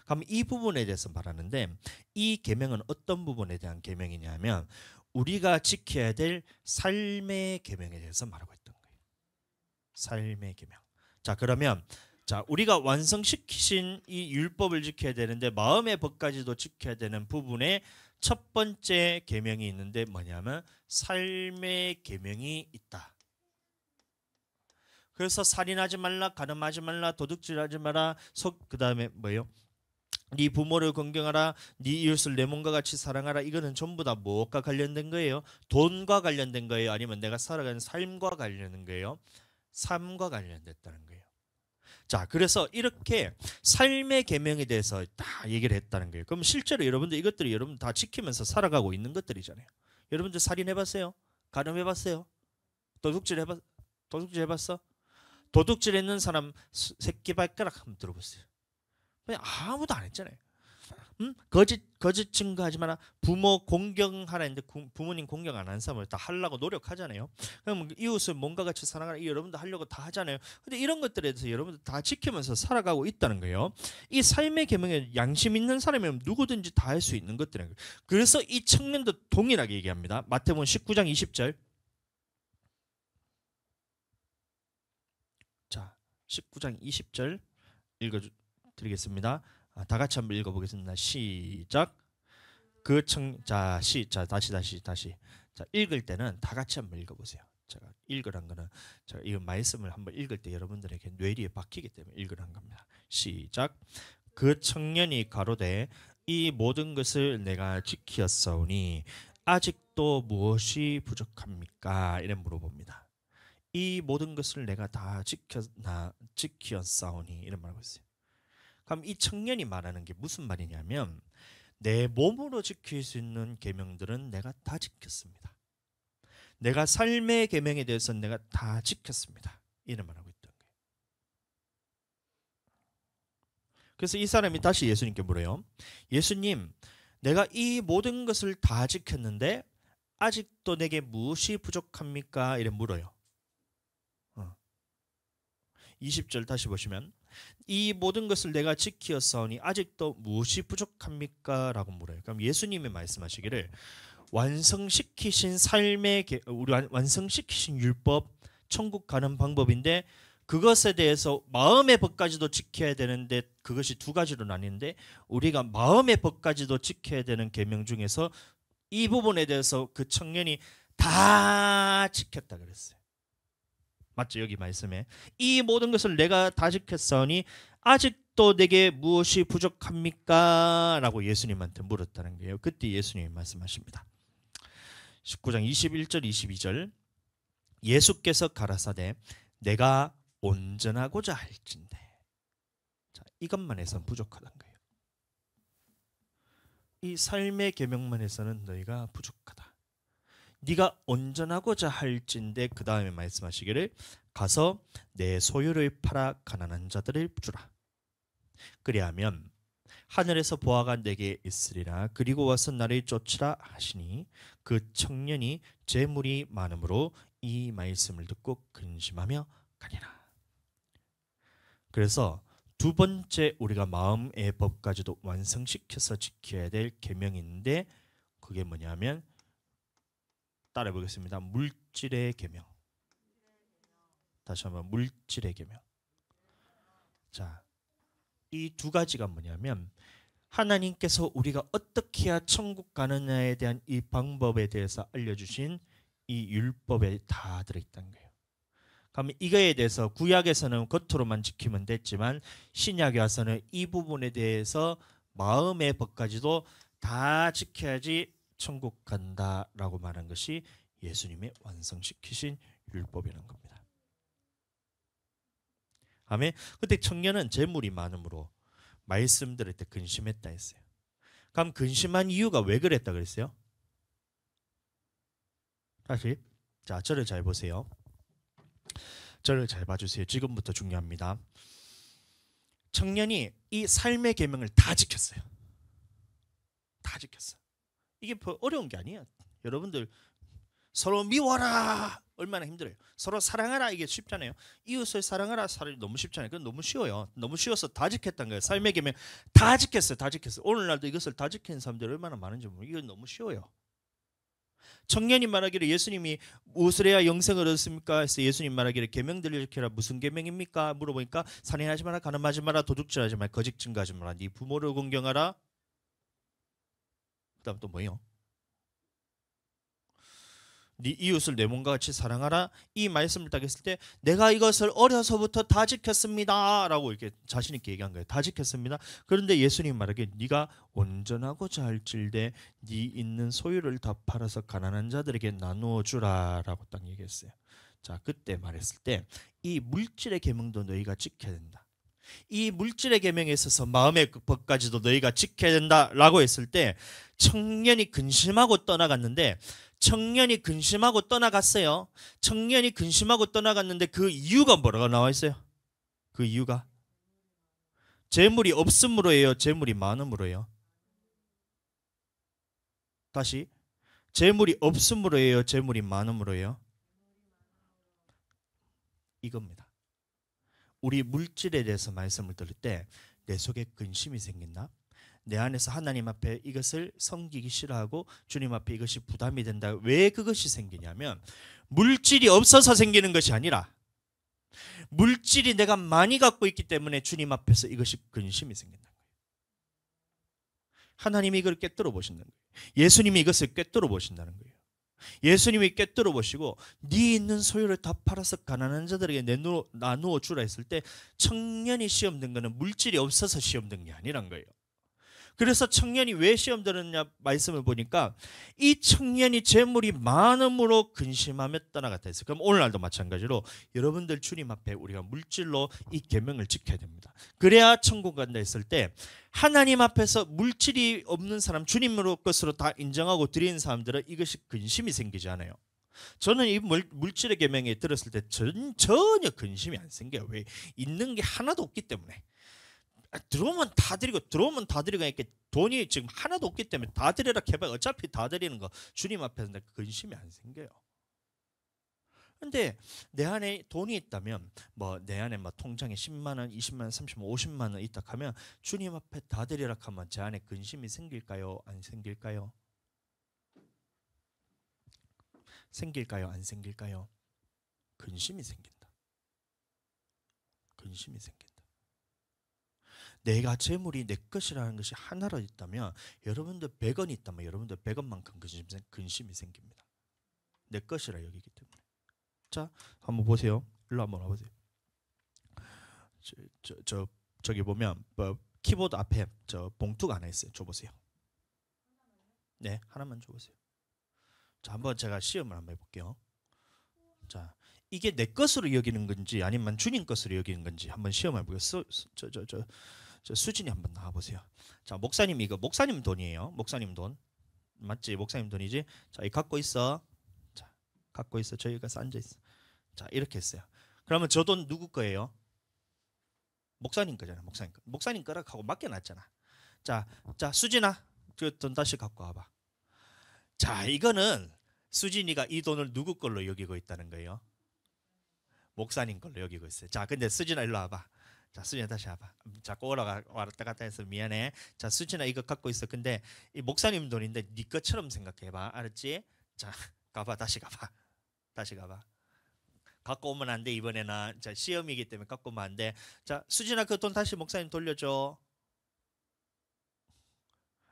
그럼 이 부분에 대해서 말하는데 이 계명은 어떤 부분에 대한 계명이냐면 우리가 지켜야 될 삶의 계명에 대해서 말하고 있던 거예요. 삶의 계명. 자, 그러면 자, 우리가 완성시키신 이 율법을 지켜야 되는데 마음의 법까지도 지켜야 되는 부분에 첫 번째 계명이 있는데 뭐냐면 삶의 계명이 있다. 그래서 살인하지 말라, 간음하지 말라, 도둑질하지 마라, 그 다음에 뭐예요? 네 부모를 공경하라, 네 이웃을 내 몸과 같이 사랑하라. 이거는 전부 다 무엇과 관련된 거예요? 돈과 관련된 거예요? 아니면 내가 살아가는 삶과 관련된 거예요? 삶과 관련됐다는 거예요. 자, 그래서 이렇게 삶의 계명에 대해서 다 얘기를 했다는 거예요. 그럼 실제로 여러분들 이것들이 여러분 다 지키면서 살아가고 있는 것들이잖아요. 여러분들 살인해봤어요? 간음해봤어요? 도둑질 해봤어? 도둑질 했는 사람 새끼 발가락 한번 들어보세요. 그냥 아무도 안 했잖아요. 거짓 증거하지 마라. 부모 공경하라 했는데 부모님 공경 안 하는 사람을 다 하려고 노력하잖아요. 그럼 이웃을 몸과 같이 사랑하라. 여러분도 하려고 다 하잖아요. 근데 이런 것들에 대해서 여러분들 다 지키면서 살아가고 있다는 거예요. 이 삶의 계명에 양심 있는 사람이면 누구든지 다 할 수 있는 것들이에요. 그래서 이 청년도 동일하게 얘기합니다. 마태복음 19장 20절. 자, 19장 20절 읽어드리겠습니다. 다 같이 한번 읽어보겠습니다. 시작. 다시. 자, 읽을 때는 다 같이 한번 읽어보세요. 제가 읽으란 거는 제가 이 말씀을 한번 읽을 때 여러분들에게 뇌리에 박히기 때문에 읽으란 겁니다. 시작. 그 청년이 가로되 이 모든 것을 내가 지키었사오니 아직도 무엇이 부족합니까? 이래 물어봅니다. 이 모든 것을 내가 다 지켰사오니 이런 말하고 있어요. 그럼 이 청년이 말하는 게 무슨 말이냐면 내 몸으로 지킬 수 있는 계명들은 내가 다 지켰습니다. 내가 삶의 계명에 대해서는 내가 다 지켰습니다. 이런 말하고 있던 거예요. 그래서 이 사람이 다시 예수님께 물어요. 예수님, 내가 이 모든 것을 다 지켰는데 아직도 내게 무엇이 부족합니까? 이래 물어요. 20절 다시 보시면 이 모든 것을 내가 지키었사오니 아직도 무엇이 부족합니까? 라고 물어요. 그럼 예수님이 말씀하시기를 완성시키신 삶의 우리 완성시키신 율법, 천국 가는 방법인데 그것에 대해서 마음의 법까지도 지켜야 되는데 그것이 두 가지로 나뉘는데 우리가 마음의 법까지도 지켜야 되는 계명 중에서 이 부분에 대해서 그 청년이 다 지켰다 그랬어요. 맞죠? 여기 말씀에 이 모든 것을 내가 다 지켰사오니 아직도 내게 무엇이 부족합니까? 라고 예수님한테 물었다는 거예요. 그때 예수님이 말씀하십니다. 19장 21절 22절 예수께서 가라사대 내가 온전하고자 할진대. 자, 이것만 해서는 부족하단 거예요. 이 삶의 계명만 해서는 너희가 부족하다. 네가 온전하고자 할진대 그 다음에 말씀하시기를 가서 내 소유를 팔아 가난한 자들을 주라. 그리하면 하늘에서 보아가 내게 있으리라. 그리고 와서 나를 쫓으라 하시니 그 청년이 재물이 많음으로 이 말씀을 듣고 근심하며 가니라. 그래서 두 번째 우리가 마음의 법까지도 완성시켜서 지켜야 될 계명인데 그게 뭐냐면 따라해 보겠습니다. 물질의 계명. 다시 한번 물질의 계명. 자, 이 두 가지가 뭐냐면 하나님께서 우리가 어떻게 해야 천국 가느냐에 대한 이 방법에 대해서 알려주신 이 율법에 다 들어있다는 거예요. 그럼 이거에 대해서 구약에서는 겉으로만 지키면 됐지만 신약에 와서는 이 부분에 대해서 마음의 법까지도 다 지켜야지 천국 간다라고 말한 것이 예수님의 완성시키신 율법이라는 겁니다. 아멘. 그때 청년은 재물이 많음으로 말씀 들을 때 근심했다 했어요. 그럼 근심한 이유가 왜 그랬다 그랬어요? 다시 자, 저를 잘 보세요. 저를 잘 봐주세요. 지금부터 중요합니다. 청년이 이 삶의 계명을 다 지켰어요. 다 지켰어. 이게 어려운 게 아니에요. 여러분들 서로 미워라 얼마나 힘들어요. 서로 사랑하라 이게 쉽잖아요. 이웃을 사랑하라 사람이 너무 쉽잖아요. 그건 너무 쉬워요. 너무 쉬워서 다 지켰다는 거예요. 삶의 계명 다 지켰어요. 다 지켰어요. 오늘날도 이것을 다 지키는 사람들이 얼마나 많은지 모르겠어요. 이건 너무 쉬워요. 청년이 말하기를 예수님이 무엇을 해야 영생을 얻습니까? 해서 예수님 말하기를 계명들을 지켜라. 무슨 계명입니까? 물어보니까 살인하지 마라, 간음하지 마라, 도둑질하지 마라, 거짓 증거하지 마라, 네 부모를 공경하라. 그다음 또 뭐예요? 네 이웃을 내 몸과 같이 사랑하라. 이 말씀을 딱 했을 때 내가 이것을 어려서부터 다 지켰습니다 라고 이렇게 자신 있게 얘기한 거예요. 다 지켰습니다. 그런데 예수님 말하기에 네가 온전하고자 할질대 네 있는 소유를 다 팔아서 가난한 자들에게 나누어 주라 라고 딱 얘기했어요. 자, 그때 말했을 때 이 물질의 계명도 너희가 지켜야 된다. 이 물질의 계명에 있어서 마음의 법까지도 너희가 지켜야 된다라고 했을 때 청년이 근심하고 떠나갔는데 청년이 근심하고 떠나갔어요. 청년이 근심하고 떠나갔는데 그 이유가 뭐라고 나와 있어요? 그 이유가 재물이 없음으로예요? 재물이 많음으로예요? 다시 재물이 없음으로예요? 재물이 많음으로예요? 이겁니다. 우리 물질에 대해서 말씀을 들을 때 내 속에 근심이 생긴다. 내 안에서 하나님 앞에 이것을 섬기기 싫어하고 주님 앞에 이것이 부담이 된다. 왜 그것이 생기냐면 물질이 없어서 생기는 것이 아니라 물질이 내가 많이 갖고 있기 때문에 주님 앞에서 이것이 근심이 생긴다는 거예요. 하나님이 이걸 꿰뚫어 보신다는 거예요. 예수님이 이것을 꿰뚫어 보신다는 거예요. 예수님이 꿰뚫어 보시고 네 있는 소유를 다 팔아서 가난한 자들에게 나누어 주라 했을 때 청년이 시험 든 거는 물질이 없어서 시험 든 게 아니란 거예요. 그래서 청년이 왜 시험 들었냐 말씀을 보니까 이 청년이 재물이 많음으로 근심하며 떠나갔다 했어요. 그럼 오늘날도 마찬가지로 여러분들 주님 앞에 우리가 물질로 이 계명을 지켜야 됩니다. 그래야 천국 간다 했을 때 하나님 앞에서 물질이 없는 사람, 주님으로 것으로 다 인정하고 드리는 사람들은 이것이 근심이 생기지 않아요. 저는 이 물질의 계명에 들었을 때 전혀 근심이 안 생겨요. 왜? 있는 게 하나도 없기 때문에. 들어오면 다 드리고 들어오면 다 드리고 이렇게 돈이 지금 하나도 없기 때문에 다 드리라 해봐야 어차피 다 드리는 거 주님 앞에서 근심이 안 생겨요. 근데 내 안에 돈이 있다면 뭐 내 안에 뭐 통장에 10만 원, 20만 원, 30만 원, 50만 원 있다 하면 주님 앞에 다 드리라 하면 제 안에 근심이 생길까요? 안 생길까요? 생길까요? 안 생길까요? 근심이 생긴다. 근심이 생긴다. 내가 재물이 내 것이라는 것이 하나로 있다면 여러분들 100원이 있다면 여러분들 100원만큼 근심이 생깁니다. 내 것이라 여기기 때문에. 자, 한번 보세요. 일로 한번 와보세요. 저기 보면 키보드 앞에 저 봉투가 하나 있어요. 줘보세요. 네, 하나만 줘보세요. 자, 한번 제가 시험을 한번 해볼게요. 자, 이게 내 것으로 여기는 건지 아니면 주님 것으로 여기는 건지 한번 시험해 보겠어요. 저 수진이 한번 나와보세요. 자, 목사님 이거 목사님 돈이에요. 목사님 돈 맞지? 목사님 돈이지? 자, 이 갖고 있어. 자, 갖고 있어. 저희가 앉아 있어. 자, 이렇게 했어요. 그러면 저 돈 누구 거예요? 목사님 거잖아. 목사님 거. 목사님 거라 하고 맡겨놨잖아. 자, 수진아, 그 돈 다시 갖고 와봐. 자, 이거는 수진이가 이 돈을 누구 걸로 여기고 있다는 거예요? 목사님 걸로 여기고 있어요. 자, 근데 수진아 일로 와봐. 자, 수진아 다시 와봐. 자꾸 왔다 갔다 해서 미안해. 자, 수진아 이거 갖고 있어. 근데 이 목사님 돈인데 네 것처럼 생각해봐. 알았지? 자, 가봐. 다시 가봐. 다시 가봐. 갖고 오면 안 돼. 이번에는 자, 시험이기 때문에 갖고 오면 안 돼. 자, 수진아 그 돈 다시 목사님 돌려줘.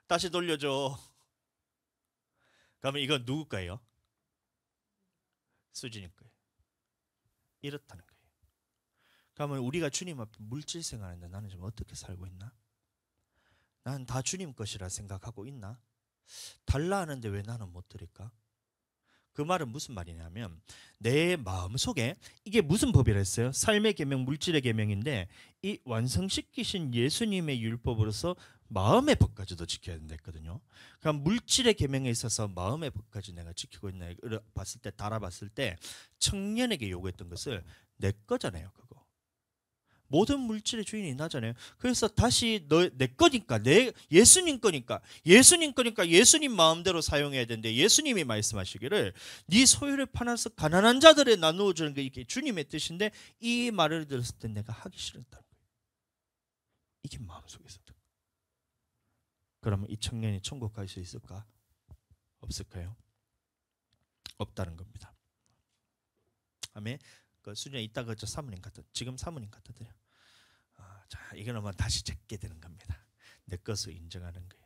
다시 돌려줘. 그러면 이건 누구 거예요? 수진이 거예요. 이렇다는 거예요. 그러면 우리가 주님 앞에 물질 생활하는데 나는 좀 어떻게 살고 있나? 나는 다 주님 것이라 생각하고 있나? 달라 하는데 왜 나는 못 드릴까? 그 말은 무슨 말이냐면 내 마음속에 이게 무슨 법이라 했어요? 삶의 계명, 물질의 계명인데 이 완성시키신 예수님의 율법으로서 마음의 법까지도 지켜야 된다 했거든요. 그럼 물질의 계명에 있어서 마음의 법까지 내가 지키고 있나 봤을 때 달아봤을 때 청년에게 요구했던 것을 내 거잖아요. 그거. 모든 물질의 주인이 나잖아요. 그래서 다시 내 거니까 예수님 거니까 예수님 마음대로 사용해야 되는데 예수님이 말씀하시기를 네 소유를 팔아서 가난한 자들에 나누어 주는 게 이게 주님의 뜻인데 이 말을 들었을 때 내가 하기 싫었다는 거예요. 이게 마음속에 있었던 거예요. 그러면 이 청년이 천국 갈 수 있을까? 없을까요? 없다는 겁니다. 아멘. 그 수녀 이따가 저 사모님 갖다 지금 사모님 갖다 드려. 자, 이거는 뭐 다시 적게 되는 겁니다. 내 것을 인정하는 거예요.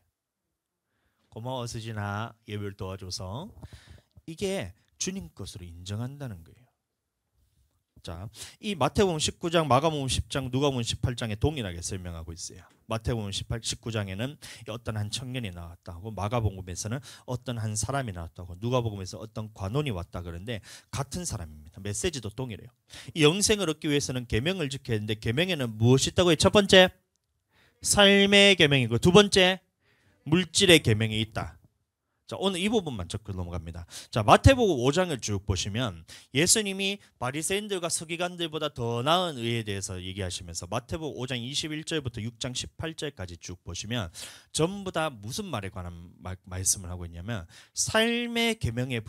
고마워 수진아 예배를 도와줘서 이게 주님 것으로 인정한다는 거예요. 자, 이 마태복음 19장, 마가복음 10장, 누가복음 18장에 동일하게 설명하고 있어요. 마태복음 19장에는 어떤 한 청년이 나왔다고, 마가복음에서는 어떤 한 사람이 나왔다고, 누가복음에서 어떤 관원이 왔다 그러는데 같은 사람입니다. 메시지도 동일해요. 이 영생을 얻기 위해서는 계명을 지켜야 되는데 계명에는 무엇이 있다고요? 첫 번째 삶의 계명이고 두 번째 물질의 계명이 있다. 자, 오늘 이 부분만 적고 넘어갑니다. 자, 마태복음 5장을 쭉 보시면 예수님이 바리새인들과 서기관들보다 더 나은 의에 대해서 얘기하시면서 마태복음 5장 21절부터 6장 18절까지 쭉 보시면 전부 다 무슨 말에 관한 말씀을 하고 있냐면 삶의 계명의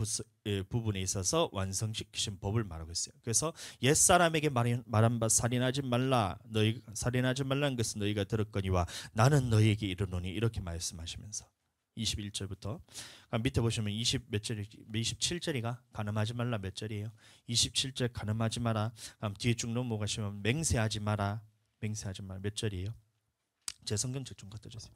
부분에 있어서 완성시키신 법을 말하고 있어요. 그래서 옛사람에게 말한 바 살인하지 말라, 너희 살인하지 말라는 것은 너희가 들었거니와 나는 너희에게 이르노니 이렇게 말씀하시면서 21절부터 밑에 보시면 몇 절이 27절이가 가늠하지 말라 몇 절이에요? 27절 가늠하지 마라. 그럼 뒤에 쭉 넘어가시면 맹세하지 마라. 맹세하지 마라 몇 절이에요? 제 성경책 좀 갖다 주세요.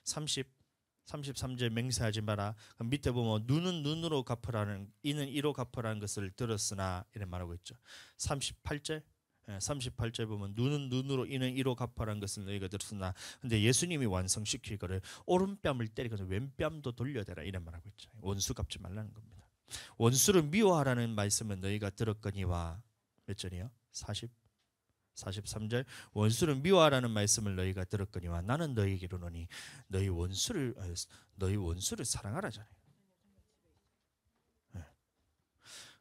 33절 맹세하지 마라. 그럼 밑에 보면 눈은 눈으로 갚으라는 이는 이로 갚으라는 것을 들었으나 이렇게 말하고 있죠. 38절 38절 보면 눈은 눈으로 이는 이로 갚아라는 것을 너희가 들었으나, 근데 예수님이 완성시킬 거를 오른뺨을 때리거든 왼뺨도 돌려대라 이런 말하고 있죠. 원수 갚지 말라는 겁니다. 원수를 미워하라는 말씀은 너희가 들었거니와, 몇 절이요? 43절. 원수를 미워하라는 말씀을 너희가 들었거니와 나는 너희에게 이르노니 너희 원수를 사랑하라잖아요.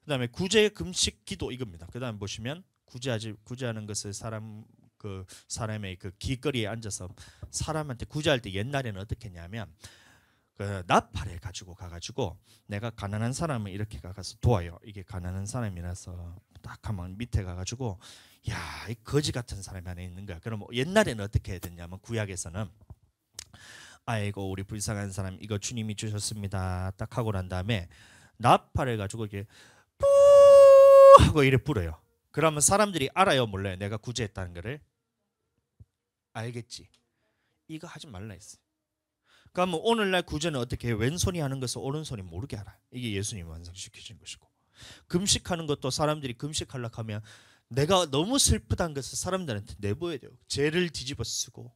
그다음에 구제 금식 기도 이겁니다. 그다음 보시면 구제하는 것을 사람의 그 길거리에 앉아서 사람한테 구제할 때 옛날에는 어떻게 했냐면 그 나팔을 가지고 가가지고 내가 가난한 사람을 이렇게 가서 도와요. 이게 가난한 사람이라서 딱 하면 밑에 가가지고 야, 이 거지 같은 사람이 안에 있는 거야. 그럼 옛날에는 어떻게 해야 됐냐면 구약에서는 아이고 우리 불쌍한 사람 이거 주님이 주셨습니다. 딱 하고 난 다음에 나팔을 가지고 이렇게 뿌 하고 이래 불어요. 그러면 사람들이 알아요 몰라요? 내가 구제했다는 거를 알겠지. 이거 하지 말라 했어요. 그러면 오늘날 구제는 어떻게 해요? 왼손이 하는 것을 오른손이 모르게 알아. 이게 예수님이 완성시키신 것이고, 금식하는 것도 사람들이 금식하려고 하면 내가 너무 슬프다는 것을 사람들한테 내보여야 돼요. 죄를 뒤집어 쓰고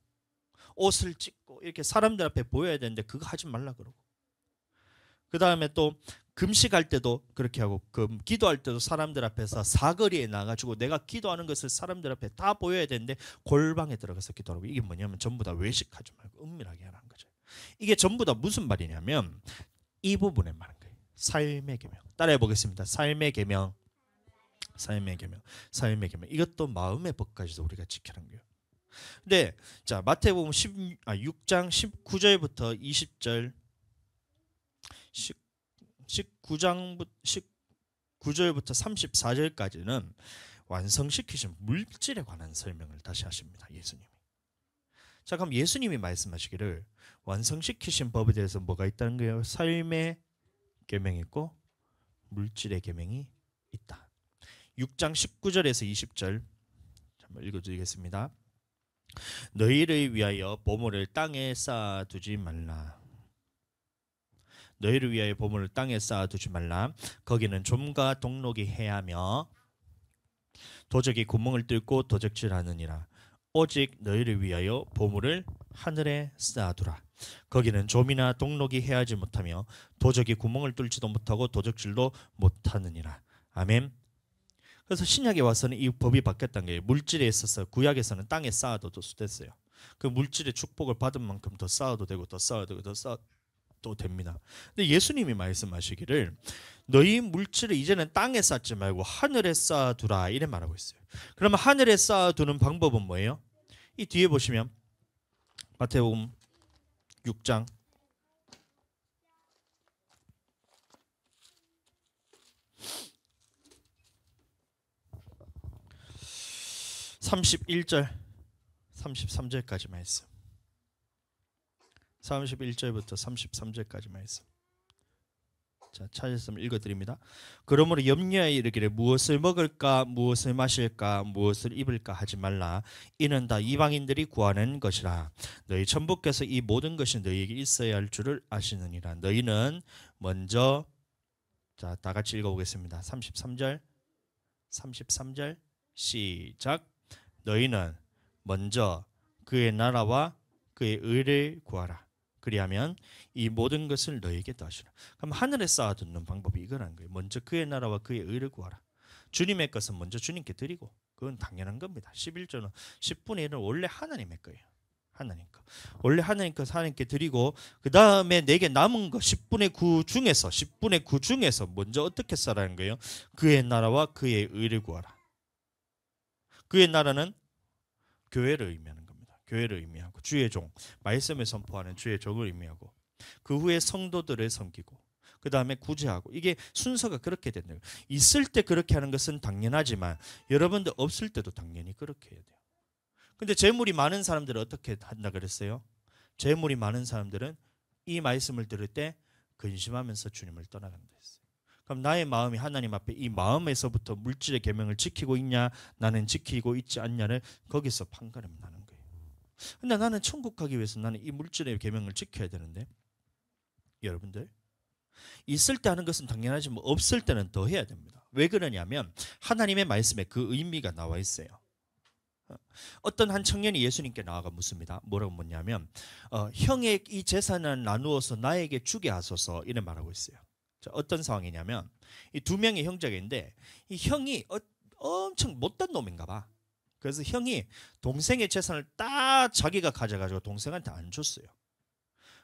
옷을 찢고 이렇게 사람들 앞에 보여야 되는데 그거 하지 말라 그러고, 그 다음에 또 금식할 때도 그렇게 하고 기도할 때도 사람들 앞에서 사거리에 나가지고 내가 기도하는 것을 사람들 앞에 다 보여야 되는데 골방에 들어가서 기도하고, 이게 뭐냐면 전부 다 외식하지 말고 은밀하게 하라는 거죠. 이게 전부 다 무슨 말이냐면 이 부분에 말한 거예요. 삶의 계명. 따라해 보겠습니다. 삶의 계명. 삶의 계명. 삶의 계명. 이것도 마음의 법까지도 우리가 지키는 거예요. 근데 자, 마태복음 6장 19절부터 20절 19절부터 34절까지는 완성시키신 물질에 관한 설명을 다시 하십니다. 예수님이. 자, 그럼 예수님이 말씀하시기를 완성시키신 법에 대해서 뭐가 있다는 거예요? 삶의 계명이 있고 물질의 계명이 있다. 6장 19절에서 20절 한번 읽어드리겠습니다. 너희를 위하여 보물을 땅에 쌓아두지 말라. 너희를 위하여 보물을 땅에 쌓아두지 말라. 거기는 좀과 동록이 해하며 도적이 구멍을 뚫고 도적질하느니라. 오직 너희를 위하여 보물을 하늘에 쌓아두라. 거기는 좀이나 동록이 해하지 못하며 도적이 구멍을 뚫지도 못하고 도적질도 못하느니라. 아멘. 그래서 신약에 와서는 이 법이 바뀌었다는 거예요. 물질에 있어서 구약에서는 땅에 쌓아둬도 됐어요. 그 물질의 축복을 받은 만큼 더 쌓아도 되고 더 쌓아도 되고 더 쌓아도 됩니다. 근데 예수님이 말씀하시기를 너희 물질을 이제는 땅에 쌓지 말고 하늘에 쌓아두라 이래 말하고 있어요. 그러면 하늘에 쌓아두는 방법은 뭐예요? 이 뒤에 보시면 마태복음 6장 31절 33절까지 말씀. 31절부터 33절까지 말씀. 자, 찾았으면 읽어드립니다. 그러므로 염려하여 이르기를 무엇을 먹을까 무엇을 마실까 무엇을 입을까 하지 말라. 이는 다 이방인들이 구하는 것이라. 너희 천부께서 이 모든 것이 너희에게 있어야 할 줄을 아시느니라. 너희는 먼저, 자, 다 같이 읽어보겠습니다. 33절 시작. 너희는 먼저 그의 나라와 그의 의를 구하라. 그리하면 이 모든 것을 너희에게 더하시라. 그럼 하늘에 쌓아두는 방법이 이거라는 거예요. 먼저 그의 나라와 그의 의를 구하라. 주님의 것은 먼저 주님께 드리고, 그건 당연한 겁니다. 11조는 10분의 1은 원래 하나님의 거예요. 하나님 거. 원래 하나님 것 하나님께 드리고, 그 다음에 내게 남은 거 10분의 9 중에서 먼저 어떻게 써라는 거예요? 그의 나라와 그의 의를 구하라. 그의 나라는 교회를 의미하는 겁니다. 교회를 의미하고 주의 종, 말씀을 선포하는 주의 종을 의미하고, 그 후에 성도들을 섬기고, 그 다음에 구제하고, 이게 순서가 그렇게 된다. 있을 때 그렇게 하는 것은 당연하지만 여러분들 없을 때도 당연히 그렇게 해야 돼요. 근데 재물이 많은 사람들은 어떻게 한다 그랬어요? 재물이 많은 사람들은 이 말씀을 들을 때 근심하면서 주님을 떠나간다 했어요. 그럼 나의 마음이 하나님 앞에 이 마음에서부터 물질의 계명을 지키고 있냐, 나는 지키고 있지 않냐를 거기서 판가름 나는 거예요. 근데 나는 천국 가기 위해서 나는 이 물질의 계명을 지켜야 되는데, 여러분들 있을 때 하는 것은 당연하지만 없을 때는 더 해야 됩니다. 왜 그러냐면 하나님의 말씀에 그 의미가 나와 있어요. 어떤 한 청년이 예수님께 나아가 묻습니다. 뭐라고 묻냐면 형의 이 재산을 나누어서 나에게 주게 하소서 이래 말하고 있어요. 자, 어떤 상황이냐면 이 두 명의 형제가 있는데 이 형이 엄청 못된 놈인가 봐. 그래서 형이 동생의 재산을 다 자기가 가져가지고 동생한테 안 줬어요.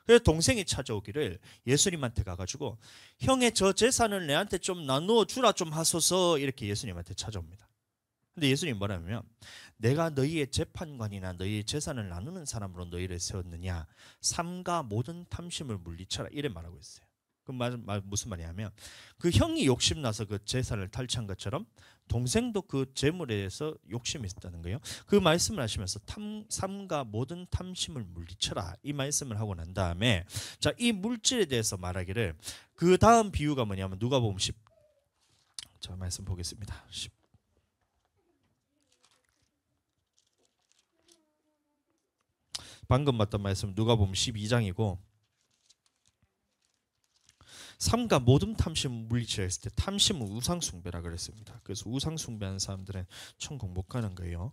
그래서 동생이 찾아오기를 예수님한테 가가지고 형의 저 재산을 내한테 좀 나누어 주라 좀 하소서 이렇게 예수님한테 찾아옵니다. 근데 예수님 뭐라면 내가 너희의 재판관이나 너희의 재산을 나누는 사람으로 너희를 세웠느냐 삼가 모든 탐심을 물리쳐라 이래 말하고 있어요. 그 무슨 말이냐면 그 형이 욕심나서 그 재산을 탈취한 것처럼 동생도 그 재물에 대해서 욕심이 있었다는 거예요. 그 말씀을 하시면서 삼가 모든 탐심을 물리쳐라 이 말씀을 하고 난 다음에 자, 이 물질에 대해서 말하기를 그 다음 비유가 뭐냐면 누가복음 10 자, 말씀 보겠습니다. 10 방금 봤던 말씀 누가복음 12장이고 삼가 모든 탐심 물리치라 했을 때 탐심은 우상숭배라 그랬습니다. 그래서 우상숭배하는 사람들은 천국 못 가는 거예요.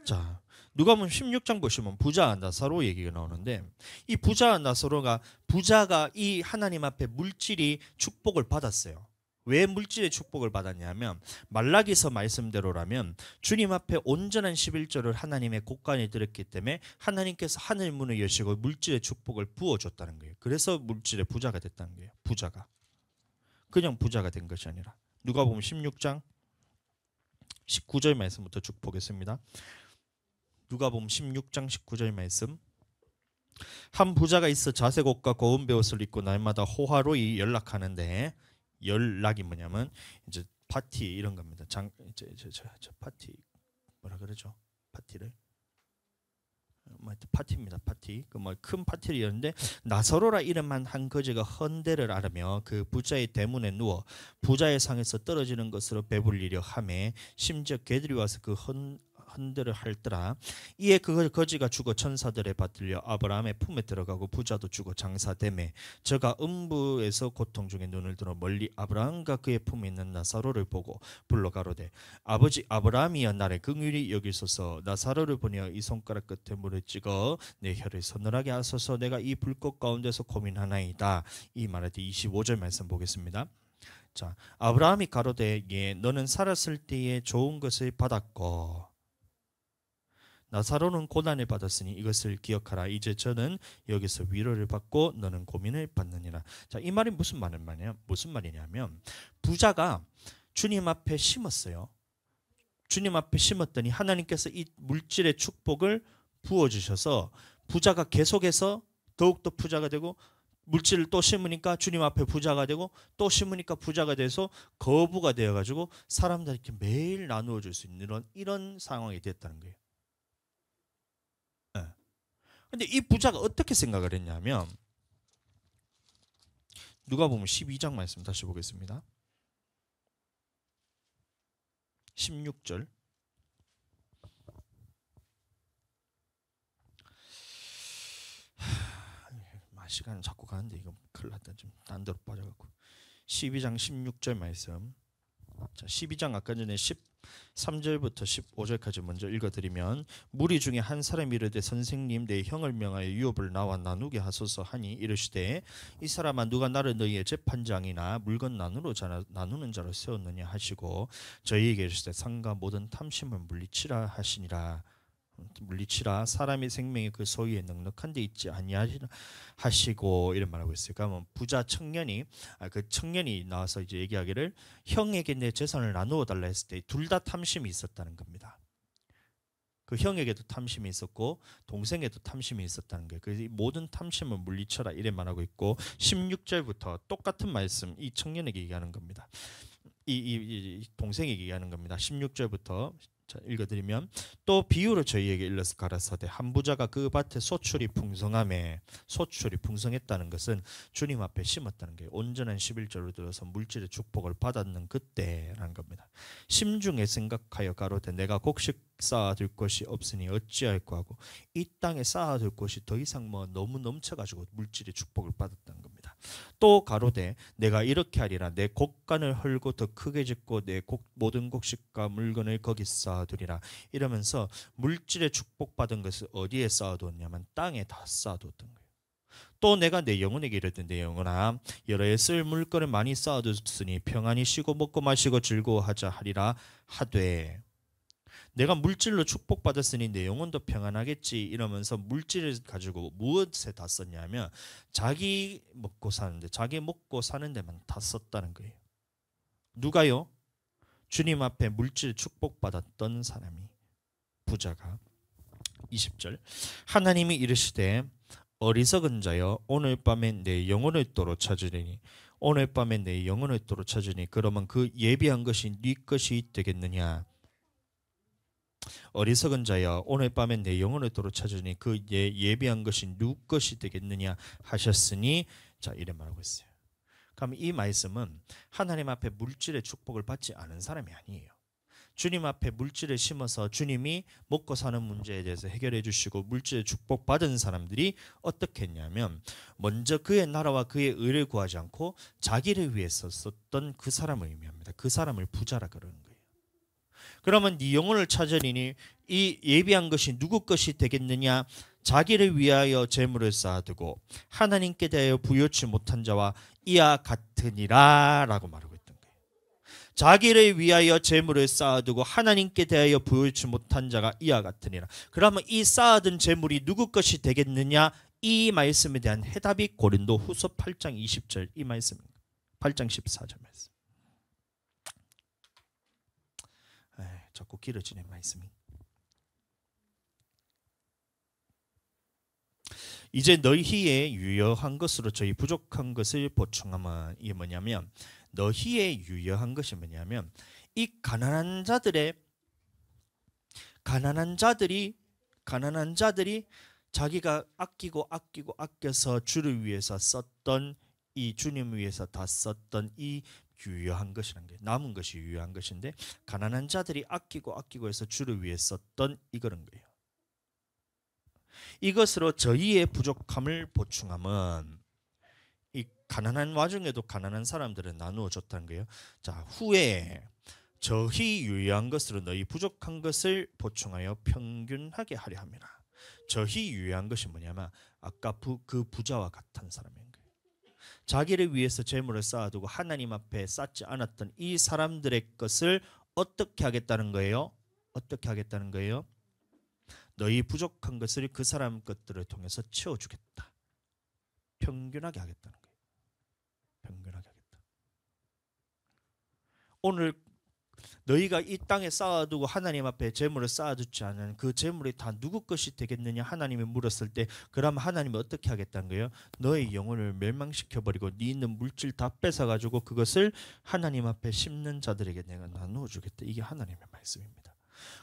자, 누가복음 16장 보시면 부자 나사로 얘기가 나오는데 이 부자 나사로가 부자가 이 하나님 앞에 물질이 축복을 받았어요. 왜 물질의 축복을 받았냐면 말라기서 말씀대로라면 주님 앞에 온전한 11조를 하나님의 곳간에 들었기 때문에 하나님께서 하늘 문을 여시고 물질의 축복을 부어줬다는 거예요. 그래서 물질의 부자가 됐다는 거예요. 부자가 그냥 부자가 된 것이 아니라 누가복음 16장 19절 말씀부터 쭉 보겠습니다. 누가복음 16장 19절 말씀 한 부자가 있어 자색옷과 고운 베옷을 입고 날마다 호화로이 연락하는데 연락이 뭐냐면 이제 파티 이런 겁니다. 저 파티 뭐라 그러죠? 파티를 파티입니다. 파티 그 뭐 큰 파티를 여는데 나사로라 이름한 한 거지가 헌대를 앓으며 그 부자의 대문에 누워 부자의 상에서 떨어지는 것으로 배불리려 하매 심지어 개들이 와서 그 헌대를 할더라. 이에 그 거지가 죽어 천사들에 받들려 아브라함의 품에 들어가고 부자도 죽어 장사되매 저가 음부에서 고통 중에 눈을 들어 멀리 아브라함과 그의 품에 있는 나사로를 보고 불러 가로되 아버지 아브라함이여 나를 긍휼히 여기소서 나사로를 보내어 이 손가락 끝에 물을 찍어 내 혀를 서늘하게 하소서 내가 이 불꽃 가운데서 고민하나이다. 이 말할 때 25절 말씀 보겠습니다. 자, 아브라함이 가로되 예 너는 살았을 때에 좋은 것을 받았고 나사로는 고난을 받았으니 이것을 기억하라. 이제 저는 여기서 위로를 받고 너는 고민을 받느니라. 자, 이 말이 무슨 말이냐면 부자가 주님 앞에 심었어요. 주님 앞에 심었더니 하나님께서 이 물질의 축복을 부어주셔서 부자가 계속해서 더욱더 부자가 되고 물질을 또 심으니까 주님 앞에 부자가 되고 또 심으니까 부자가 돼서 거부가 되어가지고 사람들에게 매일 나누어 줄 수 있는 이런 상황이 됐다는 거예요. 근데 이 부자가 어떻게 생각을 했냐면 누가복음 12장 말씀 다시 보겠습니다. 16절 시간은 자꾸 가는데 이거 큰일 났다. 좀 딴 데로 빠져갖고 12장 16절 말씀 자, 12장 아까 전에 13절부터 15절까지 먼저 읽어드리면 무리 중에 한 사람이 이르되 선생님 내 형을 명하여 유업을 나와 나누게 하소서 하니 이르시되 이 사람아 누가 나를 너희의 재판장이나 물건 나누는 자로 세웠느냐 하시고 저희에게 이르시되 상가 모든 탐심을 물리치라 하시니라. 물리치라 사람의 생명이 그 소유에 넉넉한 데 있지 아니하시나 하시고 이런 말하고 있어요. 그러면 부자 청년이 그 청년이 나와서 이제 얘기하기를 형에게 내 재산을 나누어 달라 했을 때 둘 다 탐심이 있었다는 겁니다. 그 형에게도 탐심이 있었고 동생에도 탐심이 있었다는 거예요. 그래서 이 모든 탐심을 물리쳐라 이래 말하고 있고 16절부터 똑같은 말씀 이 청년에게 얘기하는 겁니다. 이 동생에게 얘기하는 겁니다. 16절부터 자, 읽어드리면 또 비유로 저희에게 일러서 가라사대 한 부자가 그 밭에 소출이 풍성했다는 것은 주님 앞에 심었다는 거예요. 온전한 11조를 들어서 물질의 축복을 받았는 그때라는 겁니다. 심중에 생각하여 가로되 내가 곡식 쌓아둘 것이 없으니 어찌할꼬 하고 이 땅에 쌓아둘 곳이 더 이상 너무 넘쳐가지고 물질의 축복을 받았다는 겁니다. 또 가로되 내가 이렇게 하리라. 내 곡간을 헐고 더 크게 짓고 내 모든 곡식과 물건을 거기 쌓아두리라. 이러면서 물질의 축복받은 것을 어디에 쌓아두었냐면 땅에 다 쌓아두었던 거예요. 또 내가 내 영혼에게 이르되 내 영혼아 여러 해 쓸 물건을 많이 쌓아두었으니 평안히 쉬고 먹고 마시고 즐거워하자 하리라 하되 내가 물질로 축복받았으니 내 영혼도 평안하겠지 이러면서 물질을 가지고 무엇에 다 썼냐면 자기 먹고 사는 데만 다 썼다는 거예요. 누가요? 주님 앞에 물질 축복받았던 사람이, 부자가. 20절 하나님이 이르시되 어리석은 자여 오늘 밤에 내 영혼을 도로 찾으리니 오늘 밤에 내 영혼을 도로 찾으니 그러면 그 예비한 것이 네 것이 되겠느냐. 어리석은 자여 오늘 밤에 내 영혼을 도로 찾으니 그 예비한 것이 누구 것이 되겠느냐 하셨으니, 자 이래 말하고 있어요. 그럼 이 말씀은 하나님 앞에 물질의 축복을 받지 않은 사람이 아니에요. 주님 앞에 물질을 심어서 주님이 먹고 사는 문제에 대해서 해결해 주시고 물질의 축복 받은 사람들이 어떻게 했냐면 먼저 그의 나라와 그의 의를 구하지 않고 자기를 위해서 썼던 그 사람을 의미합니다. 그 사람을 부자라 그러는 거예요. 그러면 네 영혼을 찾으리니 이 예비한 것이 누구 것이 되겠느냐. 자기를 위하여 재물을 쌓아두고 하나님께 대하여 부여치 못한 자와 이와 같으니라 라고 말하고 있던 거예요. 자기를 위하여 재물을 쌓아두고 하나님께 대하여 부여치 못한 자가 이와 같으니라. 그러면 이 쌓아둔 재물이 누구 것이 되겠느냐. 이 말씀에 대한 해답이 고린도 후서 8장 20절 이 말씀입니다. 8장 14절 말씀. 자꾸 길어지네 말씀이. 이제 너희의 유여한 것으로 저희 부족한 것을 보충하면 이게 뭐냐면 너희의 유여한 것이 뭐냐면 이 가난한 자들이 자기가 아껴서 주를 위해서 썼던 이 주님 위해서 다 썼던 이 유효한 것이란 게 남은 것이 유효한 것인데 가난한 자들이 아끼고 해서 주를 위해 썼던 이거는 거예요. 이것으로 저희의 부족함을 보충함은 이 가난한 와중에도 가난한 사람들은 나누어 줬다는 거예요. 자 후에 저희 유효한 것으로 너희 부족한 것을 보충하여 평균하게 하려 함이라. 저희 유효한 것이 뭐냐면 아까 그 부자와 같은 사람인 거예요. 자기를 위해서 재물을 쌓아두고 하나님 앞에 쌓지 않았던 이 사람들의 것을 어떻게 하겠다는 거예요? 어떻게 하겠다는 거예요? 너희 부족한 것을 그 사람 것들을 통해서 채워주겠다. 평균하게 하겠다는 거예요. 평균하게 하겠다. 오늘 너희가 이 땅에 쌓아두고 하나님 앞에 재물을 쌓아두지 않은 그 재물이 다 누구 것이 되겠느냐 하나님이 물었을 때 그러면 하나님이 어떻게 하겠다는 거예요? 너의 영혼을 멸망시켜버리고 네 있는 물질 다 뺏어가지고 그것을 하나님 앞에 심는 자들에게 내가 나누어 주겠다. 이게 하나님의 말씀입니다.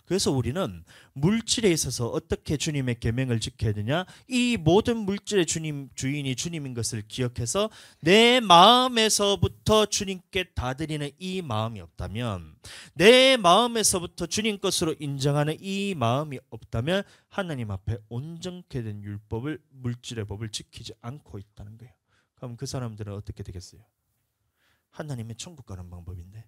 그래서 우리는 물질에 있어서 어떻게 주님의 계명을 지켜야 되냐? 이 모든 물질의 주인이 주님인 것을 기억해서 내 마음에서부터 주님께 다 드리는 이 마음이 없다면, 내 마음에서부터 주님 것으로 인정하는 이 마음이 없다면 하나님 앞에 온전케 된 율법을, 물질의 법을 지키지 않고 있다는 거예요. 그럼 그 사람들은 어떻게 되겠어요? 하나님의 천국 가는 방법인데,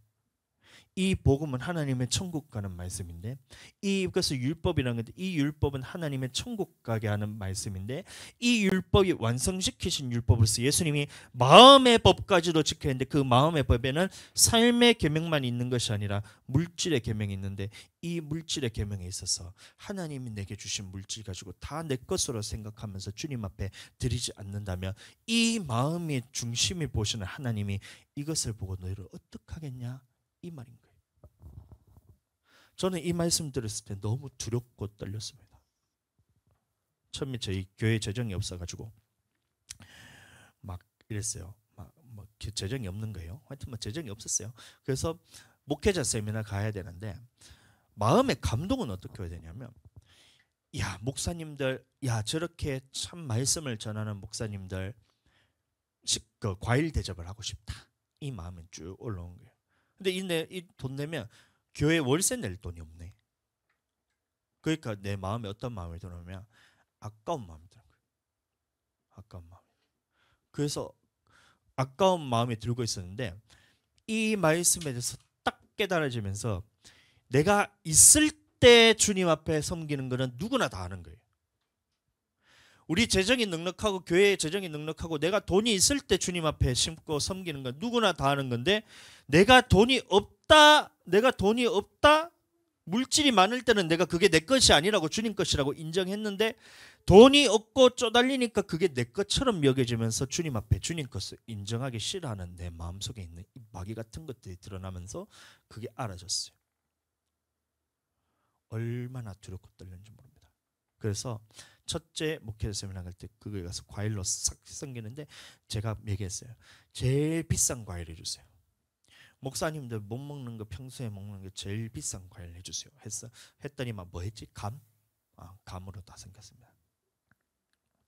이 복음은 하나님의 천국 가는 말씀인데, 이것을 율법이라는 건데 이 율법은 하나님의 천국 가게 하는 말씀인데, 이 율법이 완성시키신 율법으로서 예수님이 마음의 법까지도 지켜야 하는데 그 마음의 법에는 삶의 계명만 있는 것이 아니라 물질의 계명이 있는데, 이 물질의 계명에 있어서 하나님이 내게 주신 물질 가지고 다 내 것으로 생각하면서 주님 앞에 드리지 않는다면 이 마음의 중심이 보시는 하나님이 이것을 보고 너희를 어떻게 하겠냐 이 말인 거예요. 저는 이 말씀 들었을 때 너무 두렵고 떨렸습니다. 처음에 저희 교회 재정이 없어가지고 막 이랬어요. 뭐 재정이 없는 거예요. 하여튼 뭐 재정이 없었어요. 그래서 목회자 세미나 가야 되는데 마음의 감동은 어떻게 해야 되냐면, 야 목사님들, 야 저렇게 참 말씀을 전하는 목사님들 과일 대접을 하고 싶다. 이 마음이 쭉 올라온 거예요. 근데 이 돈 내면 교회 월세 낼 돈이 없네. 그러니까 내 마음에 어떤 마음이 들어오면 아까운 마음이 드는 거예요. 아까운 마음. 그래서 아까운 마음이 들고 있었는데 이 말씀에 대해서 딱 깨달아지면서 내가 있을 때 주님 앞에 섬기는 거는 누구나 다 하는 거예요. 우리 재정이 넉넉하고 교회의 재정이 넉넉하고 내가 돈이 있을 때 주님 앞에 심고 섬기는 건 누구나 다 하는 건데 내가 돈이 없다 물질이 많을 때는 내가 그게 내 것이 아니라고 주님 것이라고 인정했는데 돈이 없고 쪼달리니까 그게 내 것처럼 여겨지면서 주님 앞에 주님 것을 인정하기 싫어하는 내 마음속에 있는 이 마귀 같은 것들이 드러나면서 그게 알아졌어요. 얼마나 두렵고 떨렸는지 모릅니다. 그래서 첫째 목회 세미나 갈 때 그거에 가서 과일로 싹 섬기는데 제가 얘기했어요. 제일 비싼 과일 해주세요. 목사님들 못 먹는 거 평소에 먹는 게 제일 비싼 과일 해주세요. 했더니 막 뭐 했지? 감으로 다 섬겼습니다.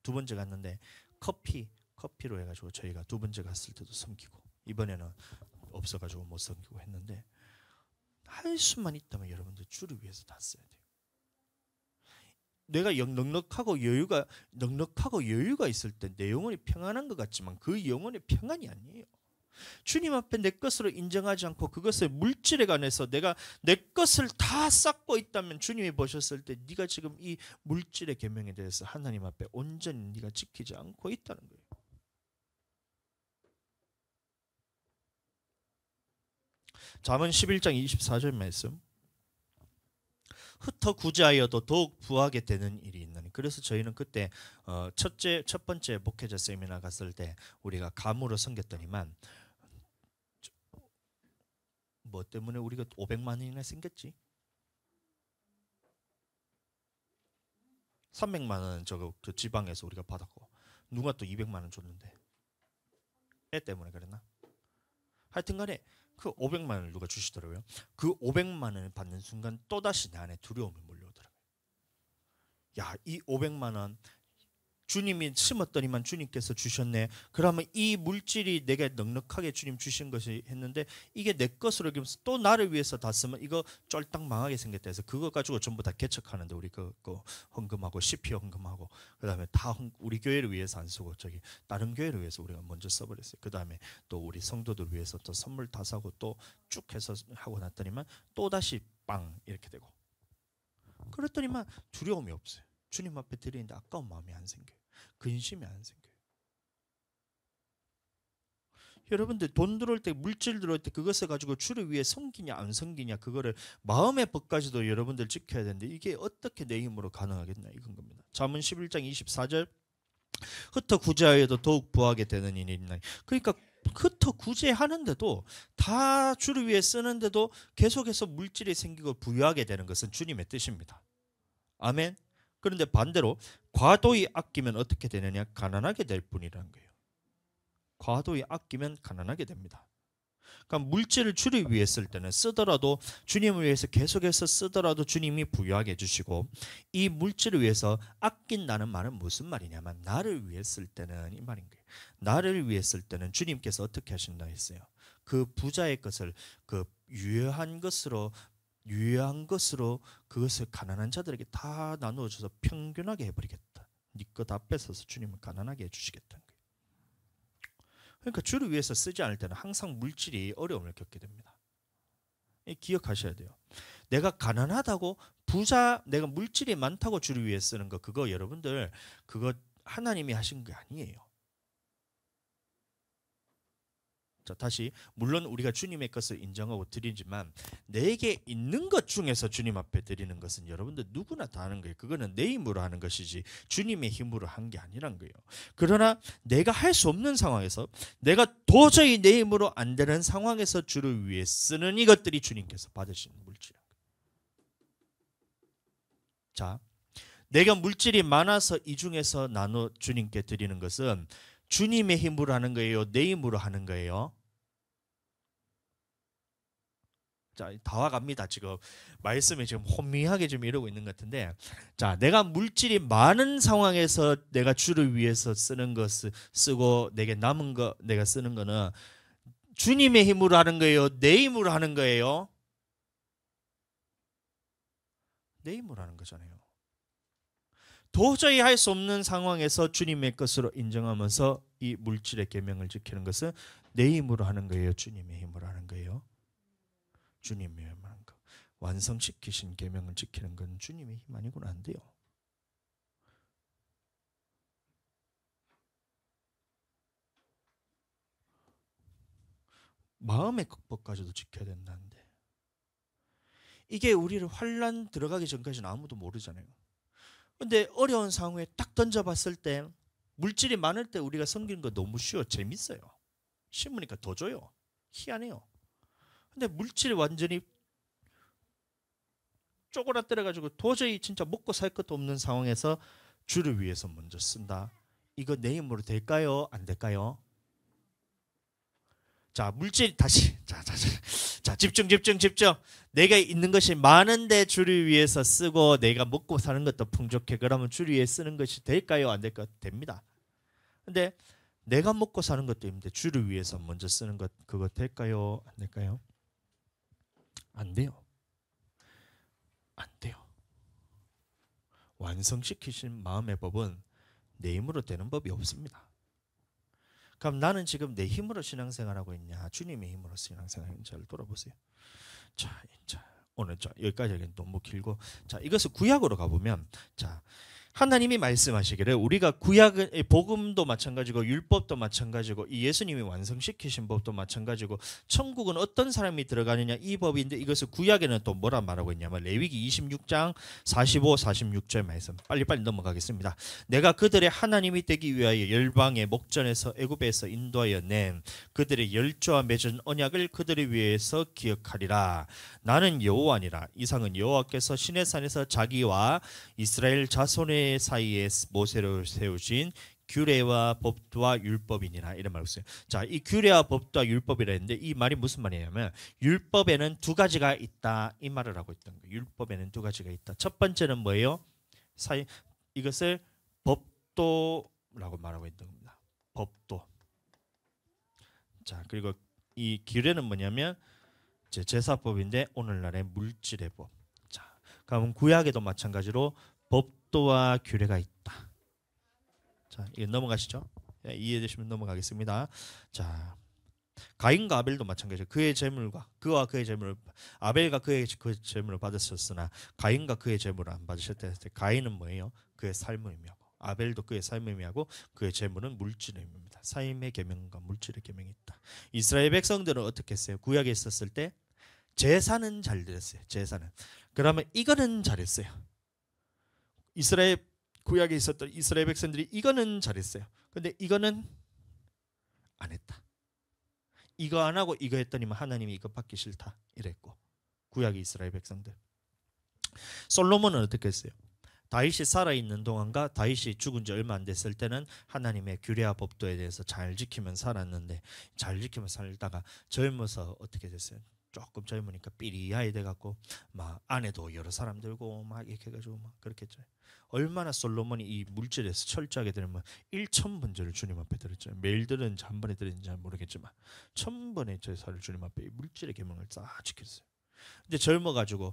두 번째 갔는데 커피로 해가지고 저희가 두 번째 갔을 때도 섬기고 이번에는 없어가지고 못 섬기고 했는데 할 수만 있다면 여러분들 주를 위해서 다 써야 돼요. 내가 넉넉하고 여유가 있을 때 내 영혼이 평안한 것 같지만 그 영혼의 평안이 아니에요. 주님 앞에 내 것으로 인정하지 않고 그것을 물질에 관해서 내가 내 것을 다 쌓고 있다면 주님이 보셨을 때 네가 지금 이 물질의 계명에 대해서 하나님 앞에 온전히 네가 지키지 않고 있다는 거예요. 잠언 11장 24절 말씀. 흩어 구제하여도 더욱 부하게 되는 일이 있나니. 그래서 저희는 그때 첫 번째 목회자 세미나 갔을 때 우리가 감으로 섬겼더니만 뭐 때문에 우리가 500만 원이나 생겼지? 300만 원 그 지방에서 우리가 받았고 누가 또 200만 원 줬는데 애 때문에 그랬나? 하여튼간에 그 500만 원을 누가 주시더라고요. 그 500만 원을 받는 순간 또다시 내 안에 두려움이 몰려오더라고요. 야, 이 500만 원 주님이 심었더니만 주님께서 주셨네. 그러면 이 물질이 내게 넉넉하게 주님 주신 것이 했는데 이게 내 것으로 또 나를 위해서 다 쓰면 이거 쫄딱 망하게 생겼다 해서 그거 가지고 전부 다 개척하는데 우리 그 헌금하고 CP 헌금하고 그다음에 다 우리 교회를 위해서 안 쓰고 저기 다른 교회를 위해서 우리가 먼저 써버렸어요. 그다음에 또 우리 성도들 위해서 또 선물 다 사고 또 쭉 해서 하고 났더니만 또 다시 빵 이렇게 되고 그랬더니만 두려움이 없어요. 주님 앞에 드리는데 아까운 마음이 안 생겨요. 근심이 안 생겨요. 여러분들 돈 들어올 때 물질 들어올 때 그것을 가지고 주를 위해 섬기냐 안 섬기냐 그거를 마음의 법까지도 여러분들 지켜야 되는데 이게 어떻게 내 힘으로 가능하겠냐 이건 겁니다. 잠언 11장 24절 흩어 구제하여도 더욱 부하게 되는 일이 있나니. 그러니까 흩어 구제하는데도 다 주를 위해 쓰는데도 계속해서 물질이 생기고 부유하게 되는 것은 주님의 뜻입니다. 아멘. 그런데 반대로 과도히 아끼면 어떻게 되느냐? 가난하게 될 뿐이라는 거예요. 과도히 아끼면 가난하게 됩니다. 그러니까 물질을 주를 위해 쓸 때는 쓰더라도 주님을 위해서 계속해서 쓰더라도 주님이 부유하게 해주시고 이 물질을 위해서 아낀다는 말은 무슨 말이냐면 나를 위해 쓸 때는 이 말인 거예요. 나를 위해 쓸 때는 주님께서 어떻게 하신다 했어요. 그 부자의 것을 그 유효한 것으로 그것을 가난한 자들에게 다 나누어줘서 평균하게 해버리겠다. 네 거 다 뺏어서 주님은 가난하게 해주시겠다는 거예요. 그러니까 주를 위해서 쓰지 않을 때는 항상 물질이 어려움을 겪게 됩니다. 기억하셔야 돼요. 내가 가난하다고 내가 물질이 많다고 주를 위해 쓰는 거 그거 여러분들 그거 하나님이 하신 게 아니에요. 자, 다시 물론 우리가 주님의 것을 인정하고 드리지만 내게 있는 것 중에서 주님 앞에 드리는 것은 여러분들 누구나 다 하는 거예요. 그거는 내 힘으로 하는 것이지 주님의 힘으로 한 게 아니란 거예요. 그러나 내가 할 수 없는 상황에서 내가 도저히 내 힘으로 안 되는 상황에서 주를 위해 쓰는 이것들이 주님께서 받으시는 물질이에요. 자, 내가 물질이 많아서 이 중에서 나눠 주님께 드리는 것은 주님의 힘으로 하는 거예요? 내 힘으로 하는 거예요? 자, 다 와갑니다. 지금 말씀이 지금 혼미하게 좀 이러고 있는 것 같은데, 자, 내가 물질이 많은 상황에서 내가 주를 위해서 쓰는 것을 쓰고 내게 남은 거 내가 쓰는 거는 주님의 힘으로 하는 거예요? 내 힘으로 하는 거예요? 내 힘으로 하는 거잖아요. 도저히 할 수 없는 상황에서 주님의 것으로 인정하면서 이 물질의 계명을 지키는 것은 내 힘으로 하는 거예요, 주님의 힘으로 하는 거예요? 주님의 힘으로 하는 거. 완성시키신 계명을 지키는 건 주님의 힘 아니고는 안 돼요. 마음의 극복까지도 지켜야 된다는데, 이게 우리를 환난 들어가기 전까지는 아무도 모르잖아요. 근데 어려운 상황에 딱 던져봤을 때 물질이 많을 때 우리가 섬기는 거 너무 쉬워, 재밌어요. 심으니까 더 줘요. 희한해요. 근데 물질이 완전히 쪼그라뜨려가지고 도저히 진짜 먹고 살 것도 없는 상황에서 주를 위해서 먼저 쓴다. 이거 내 힘으로 될까요? 안 될까요? 자, 물질 다시 자, 집중. 내가 있는 것이 많은데 주를 위해서 쓰고 내가 먹고 사는 것도 풍족해. 그러면 주를 위해 쓰는 것이 될까요? 안 될까요? 됩니다. 근데 내가 먹고 사는 것도 있는데 주를 위해서 먼저 쓰는 것, 그거 될까요? 안 될까요? 안 돼요. 안 돼요. 완성시키신 마음의 법은 내 힘으로 되는 법이 없습니다. 그럼 나는 지금 내 힘으로 신앙생활하고 있냐, 주님의 힘으로 신앙생활인지를 돌아보세요. 자, 오늘 여기까지 하기엔 너무 길고, 자, 이것을 구약으로 가보면, 자, 하나님이 말씀하시기를 우리가 구약은 복음도 마찬가지고 율법도 마찬가지고 이 예수님이 완성시키신 법도 마찬가지고 천국은 어떤 사람이 들어가느냐 이 법인데, 이것을 구약에는 또 뭐라 말하고 있냐면 레위기 26장 45, 46절 말씀 빨리빨리 넘어가겠습니다. 내가 그들의 하나님이 되기 위하여 열방의 목전에서 애굽에서 인도하여 낸 그들의 열조와 맺은 언약을 그들을 위해서 기억하리라. 나는 여호와니라. 이상은 여호와께서 시내산에서 자기와 이스라엘 자손의 사이에 모세로 세우신 규례와 법도와 율법이니라. 이런 말을 써요. 자, 이 규례와 법도와 율법이라 했는데 이 말이 무슨 말이냐면 율법에는 두 가지가 있다, 이 말을 하고 있던 거예요. 율법에는 두 가지가 있다. 첫 번째는 뭐예요? 이것을 법도라고 말하고 있던 겁니다. 법도. 자, 그리고 이 규례는 뭐냐면 제사법인데 오늘날의 물질의 법. 자, 그럼 구약에도 마찬가지로 법도와 규례가 있다. 자, 이거 넘어가시죠. 예, 이해되시면 넘어가겠습니다. 자, 가인과 아벨도 마찬가지예요. 그의 재물과 그의 재물, 아벨과 그의 재물을 받으셨으나 가인과 그의 재물을 안 받으셨을 때 가인은 뭐예요? 그의 삶을 의미하고 아벨도 그의 삶을 의미하고 그의 재물은 물질을 의미합니다. 삶의 계명과 물질의 계명이 있다. 이스라엘 백성들은 어떻게 했어요? 구약에 있었을 때 제사는 잘 드렸어요. 제사는. 그러면 이거는 잘했어요. 구약에 있었던 이스라엘 백성들이 이거는 잘했어요. 근데 이거는 안 했다. 이거 안 하고 이거 했더니만 하나님이 이거 받기 싫다 이랬고, 구약의 이스라엘 백성들. 솔로몬은 어떻게 했어요? 다윗이 살아있는 동안과 다윗이 죽은 지 얼마 안 됐을 때는 하나님의 규례와 법도에 대해서 잘 지키면서 살았는데, 잘 지키면서 살다가 젊어서 어떻게 됐어요? 조금 젊으니까 삐리하게 돼갖고 막 아내도 여러 사람 들고 막 이렇게 해가지고 막 그렇게 했죠. 얼마나 솔로몬이 이 물질에서 철저하게 들으면 1000번제를 주님 앞에 드렸죠. 매일 드렸는지 한 번에 드렸는지 잘 모르겠지만 1000번의 제사를 주님 앞에 이 물질의 계명을 싹 지켰어요. 근데 젊어가지고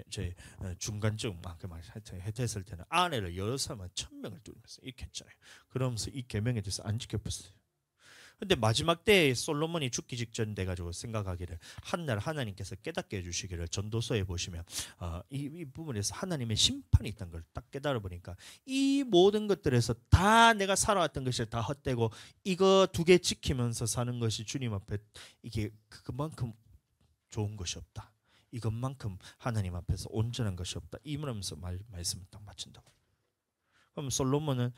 제 중간쯤 했을 때는 아내를 여러 사람한 1000명을 두면서 이렇게 했잖아요. 그러면서 이 계명에 대해서 안 지켜봤어요. 근데 마지막 때에 솔로몬이 죽기 직전 돼가지고 생각하기를 한날 하나님께서 깨닫게 해주시기를 전도서에 보시면 이 부분에서 하나님의 심판이 있다는 걸 딱 깨달아 보니까 이 모든 것들에서 다 내가 살아왔던 것이 다 헛되고 이거 두 개 지키면서 사는 것이 주님 앞에 이게 그만큼 좋은 것이 없다. 이것만큼 하나님 앞에서 온전한 것이 없다. 이러면서 말씀을 딱 마친다고. 그럼 솔로몬은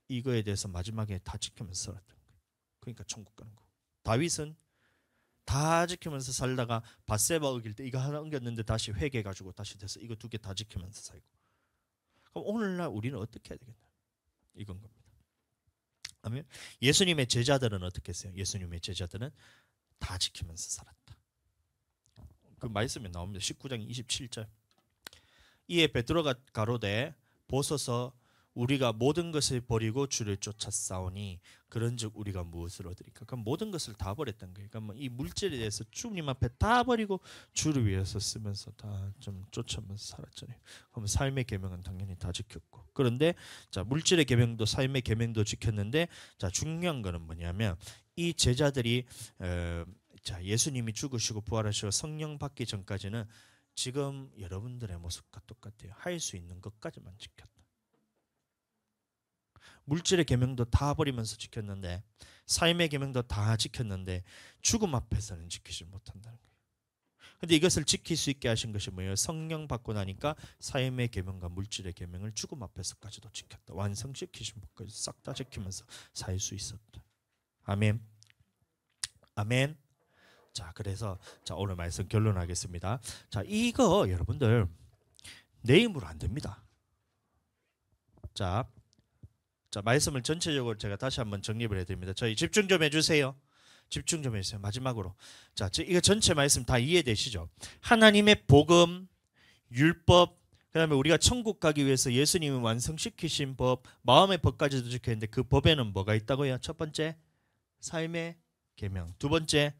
이거에 대해서 마지막에 다 지키면서 살았던 거예요. 그러니까 천국 가는 거고, 다윗은 다 지키면서 살다가 밧세바 어길 때 이거 하나 엉겼는데 다시 회개해가지고 다시 돼서 이거 두 개 다 지키면서 살고. 그럼 오늘날 우리는 어떻게 해야 되겠나? 이건 겁니다. 아멘. 예수님의 제자들은 어떻게 했어요? 예수님의 제자들은 다 지키면서 살았다. 그 말씀에 나옵니다. 19장 27절. 이에 베드로가 가로되 보소서 우리가 모든 것을 버리고 주를 쫓았사오니 그런즉 우리가 무엇을 얻으리까? 그럼 모든 것을 다 버렸던 거예요. 그러니까 이 물질에 대해서 주님 앞에 다 버리고 주를 위해서 쓰면서 다 좀 쫓으면서 살았잖아요. 그럼 삶의 계명은 당연히 다 지켰고. 그런데 자, 물질의 계명도 삶의 계명도 지켰는데 자, 중요한 거는 뭐냐면 이 제자들이 자, 예수님이 죽으시고 부활하시고 성령 받기 전까지는 지금 여러분들의 모습과 똑같아요. 할 수 있는 것까지만 지켰다. 물질의 계명도 다 버리면서 지켰는데 삶의 계명도 다 지켰는데 죽음 앞에서는 지키지 못한다는 거예요. 근데 이것을 지킬 수 있게 하신 것이 뭐예요? 성령 받고 나니까 삶의 계명과 물질의 계명을 죽음 앞에서까지도 지켰다. 완성시키신 것까지 싹 다 지키면서 살 수 있었다. 아멘. 아멘. 자, 그래서 자, 오늘 말씀 결론하겠습니다. 자, 이거 여러분들 내 힘으로 안 됩니다. 자, 말씀을 전체적으로 제가 다시 한번 정립을 해드립니다. 저희 집중 좀 해주세요. 집중 좀 해주세요. 마지막으로. 자, 이거 전체 말씀 다 이해되시죠? 하나님의 복음, 율법, 그 다음에 우리가 천국 가기 위해서 예수님이 완성시키신 법, 마음의 법까지도 지켰는데 그 법에는 뭐가 있다고요? 첫 번째, 삶의 계명. 두 번째,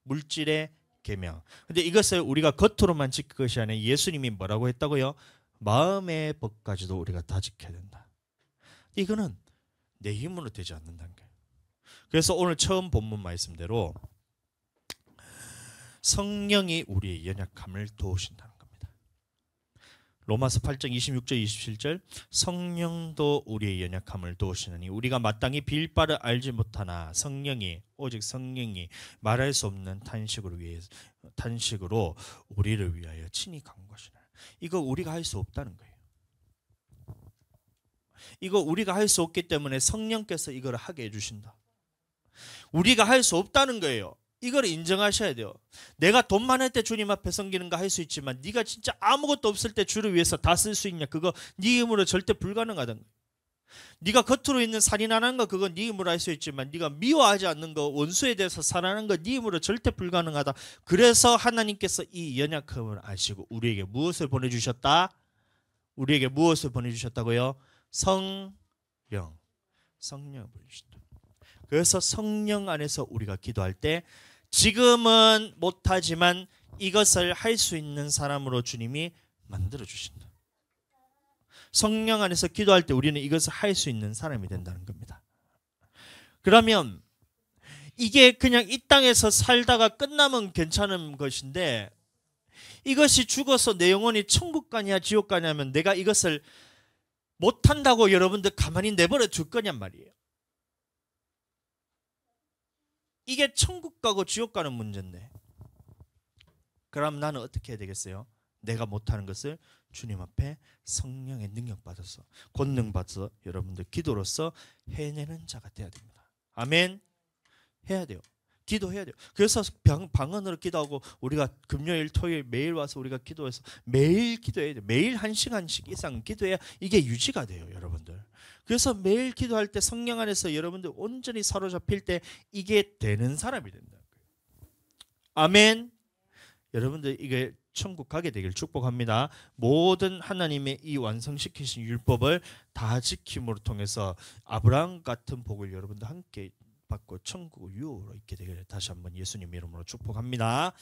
물질의 계명. 근데 이것을 우리가 겉으로만 지킬 것이 아니라 예수님이 뭐라고 했다고요? 마음의 법까지도 우리가 다 지켜야 된다. 이거는 내 힘으로 되지 않는다는 거예요. 그래서 오늘 처음 본문 말씀대로 성령이 우리의 연약함을 도우신다는 겁니다. 로마서 8장 26절 27절 성령도 우리의 연약함을 도우시느니 우리가 마땅히 빌 바를 알지 못하나 성령이 오직 성령이 말할 수 없는 탄식으로 우리를 위하여 친히 간구하시나니 이거 우리가 할 수 없다는 거예요. 이거 우리가 할 수 없기 때문에 성령께서 이걸 하게 해주신다. 우리가 할 수 없다는 거예요. 이걸 인정하셔야 돼요. 내가 돈 많을 때 주님 앞에 섬기는 거 할 수 있지만 네가 진짜 아무것도 없을 때 주를 위해서 다 쓸 수 있냐? 그거 네 힘으로 절대 불가능하다는 거예요. 네가 겉으로 있는 살인 안 한 거 그건 네 힘으로 할 수 있지만 네가 미워하지 않는 거 원수에 대해서 살아나는 거 네 힘으로 절대 불가능하다. 그래서 하나님께서 이 연약함을 아시고 우리에게 무엇을 보내주셨다? 우리에게 무엇을 보내주셨다고요? 성령을 보내주셨다. 그래서 성령 안에서 우리가 기도할 때 지금은 못하지만 이것을 할 수 있는 사람으로 주님이 만들어주신다. 성령 안에서 기도할 때 우리는 이것을 할 수 있는 사람이 된다는 겁니다. 그러면 이게 그냥 이 땅에서 살다가 끝나면 괜찮은 것인데 이것이 죽어서 내 영혼이 천국 가냐 지옥 가냐면 내가 이것을 못한다고 여러분들 가만히 내버려 둘 거냔 말이에요. 이게 천국 가고 지옥 가는 문제인데 그럼 나는 어떻게 해야 되겠어요? 내가 못하는 것을 주님 앞에 성령의 능력 받아서 권능 받아서 여러분들 기도로서 해내는 자가 돼야 됩니다. 아멘. 해야 돼요. 기도해야 돼요. 그래서 방언으로 기도하고 우리가 금요일 토요일 매일 와서 우리가 기도해서 매일 기도해야 돼요. 매일 1시간씩 이상 기도해야 이게 유지가 돼요. 여러분들. 그래서 매일 기도할 때 성령 안에서 여러분들 온전히 사로잡힐 때 이게 되는 사람이 된다. 아멘. 여러분들 이게 천국 가게 되길 축복합니다. 모든 하나님의 이 완성시키신 율법을 다 지킴으로 통해서 아브라함 같은 복을 여러분들 함께 받고 천국 유업으로 있게 되기를 다시 한번 예수님 이름으로 축복합니다.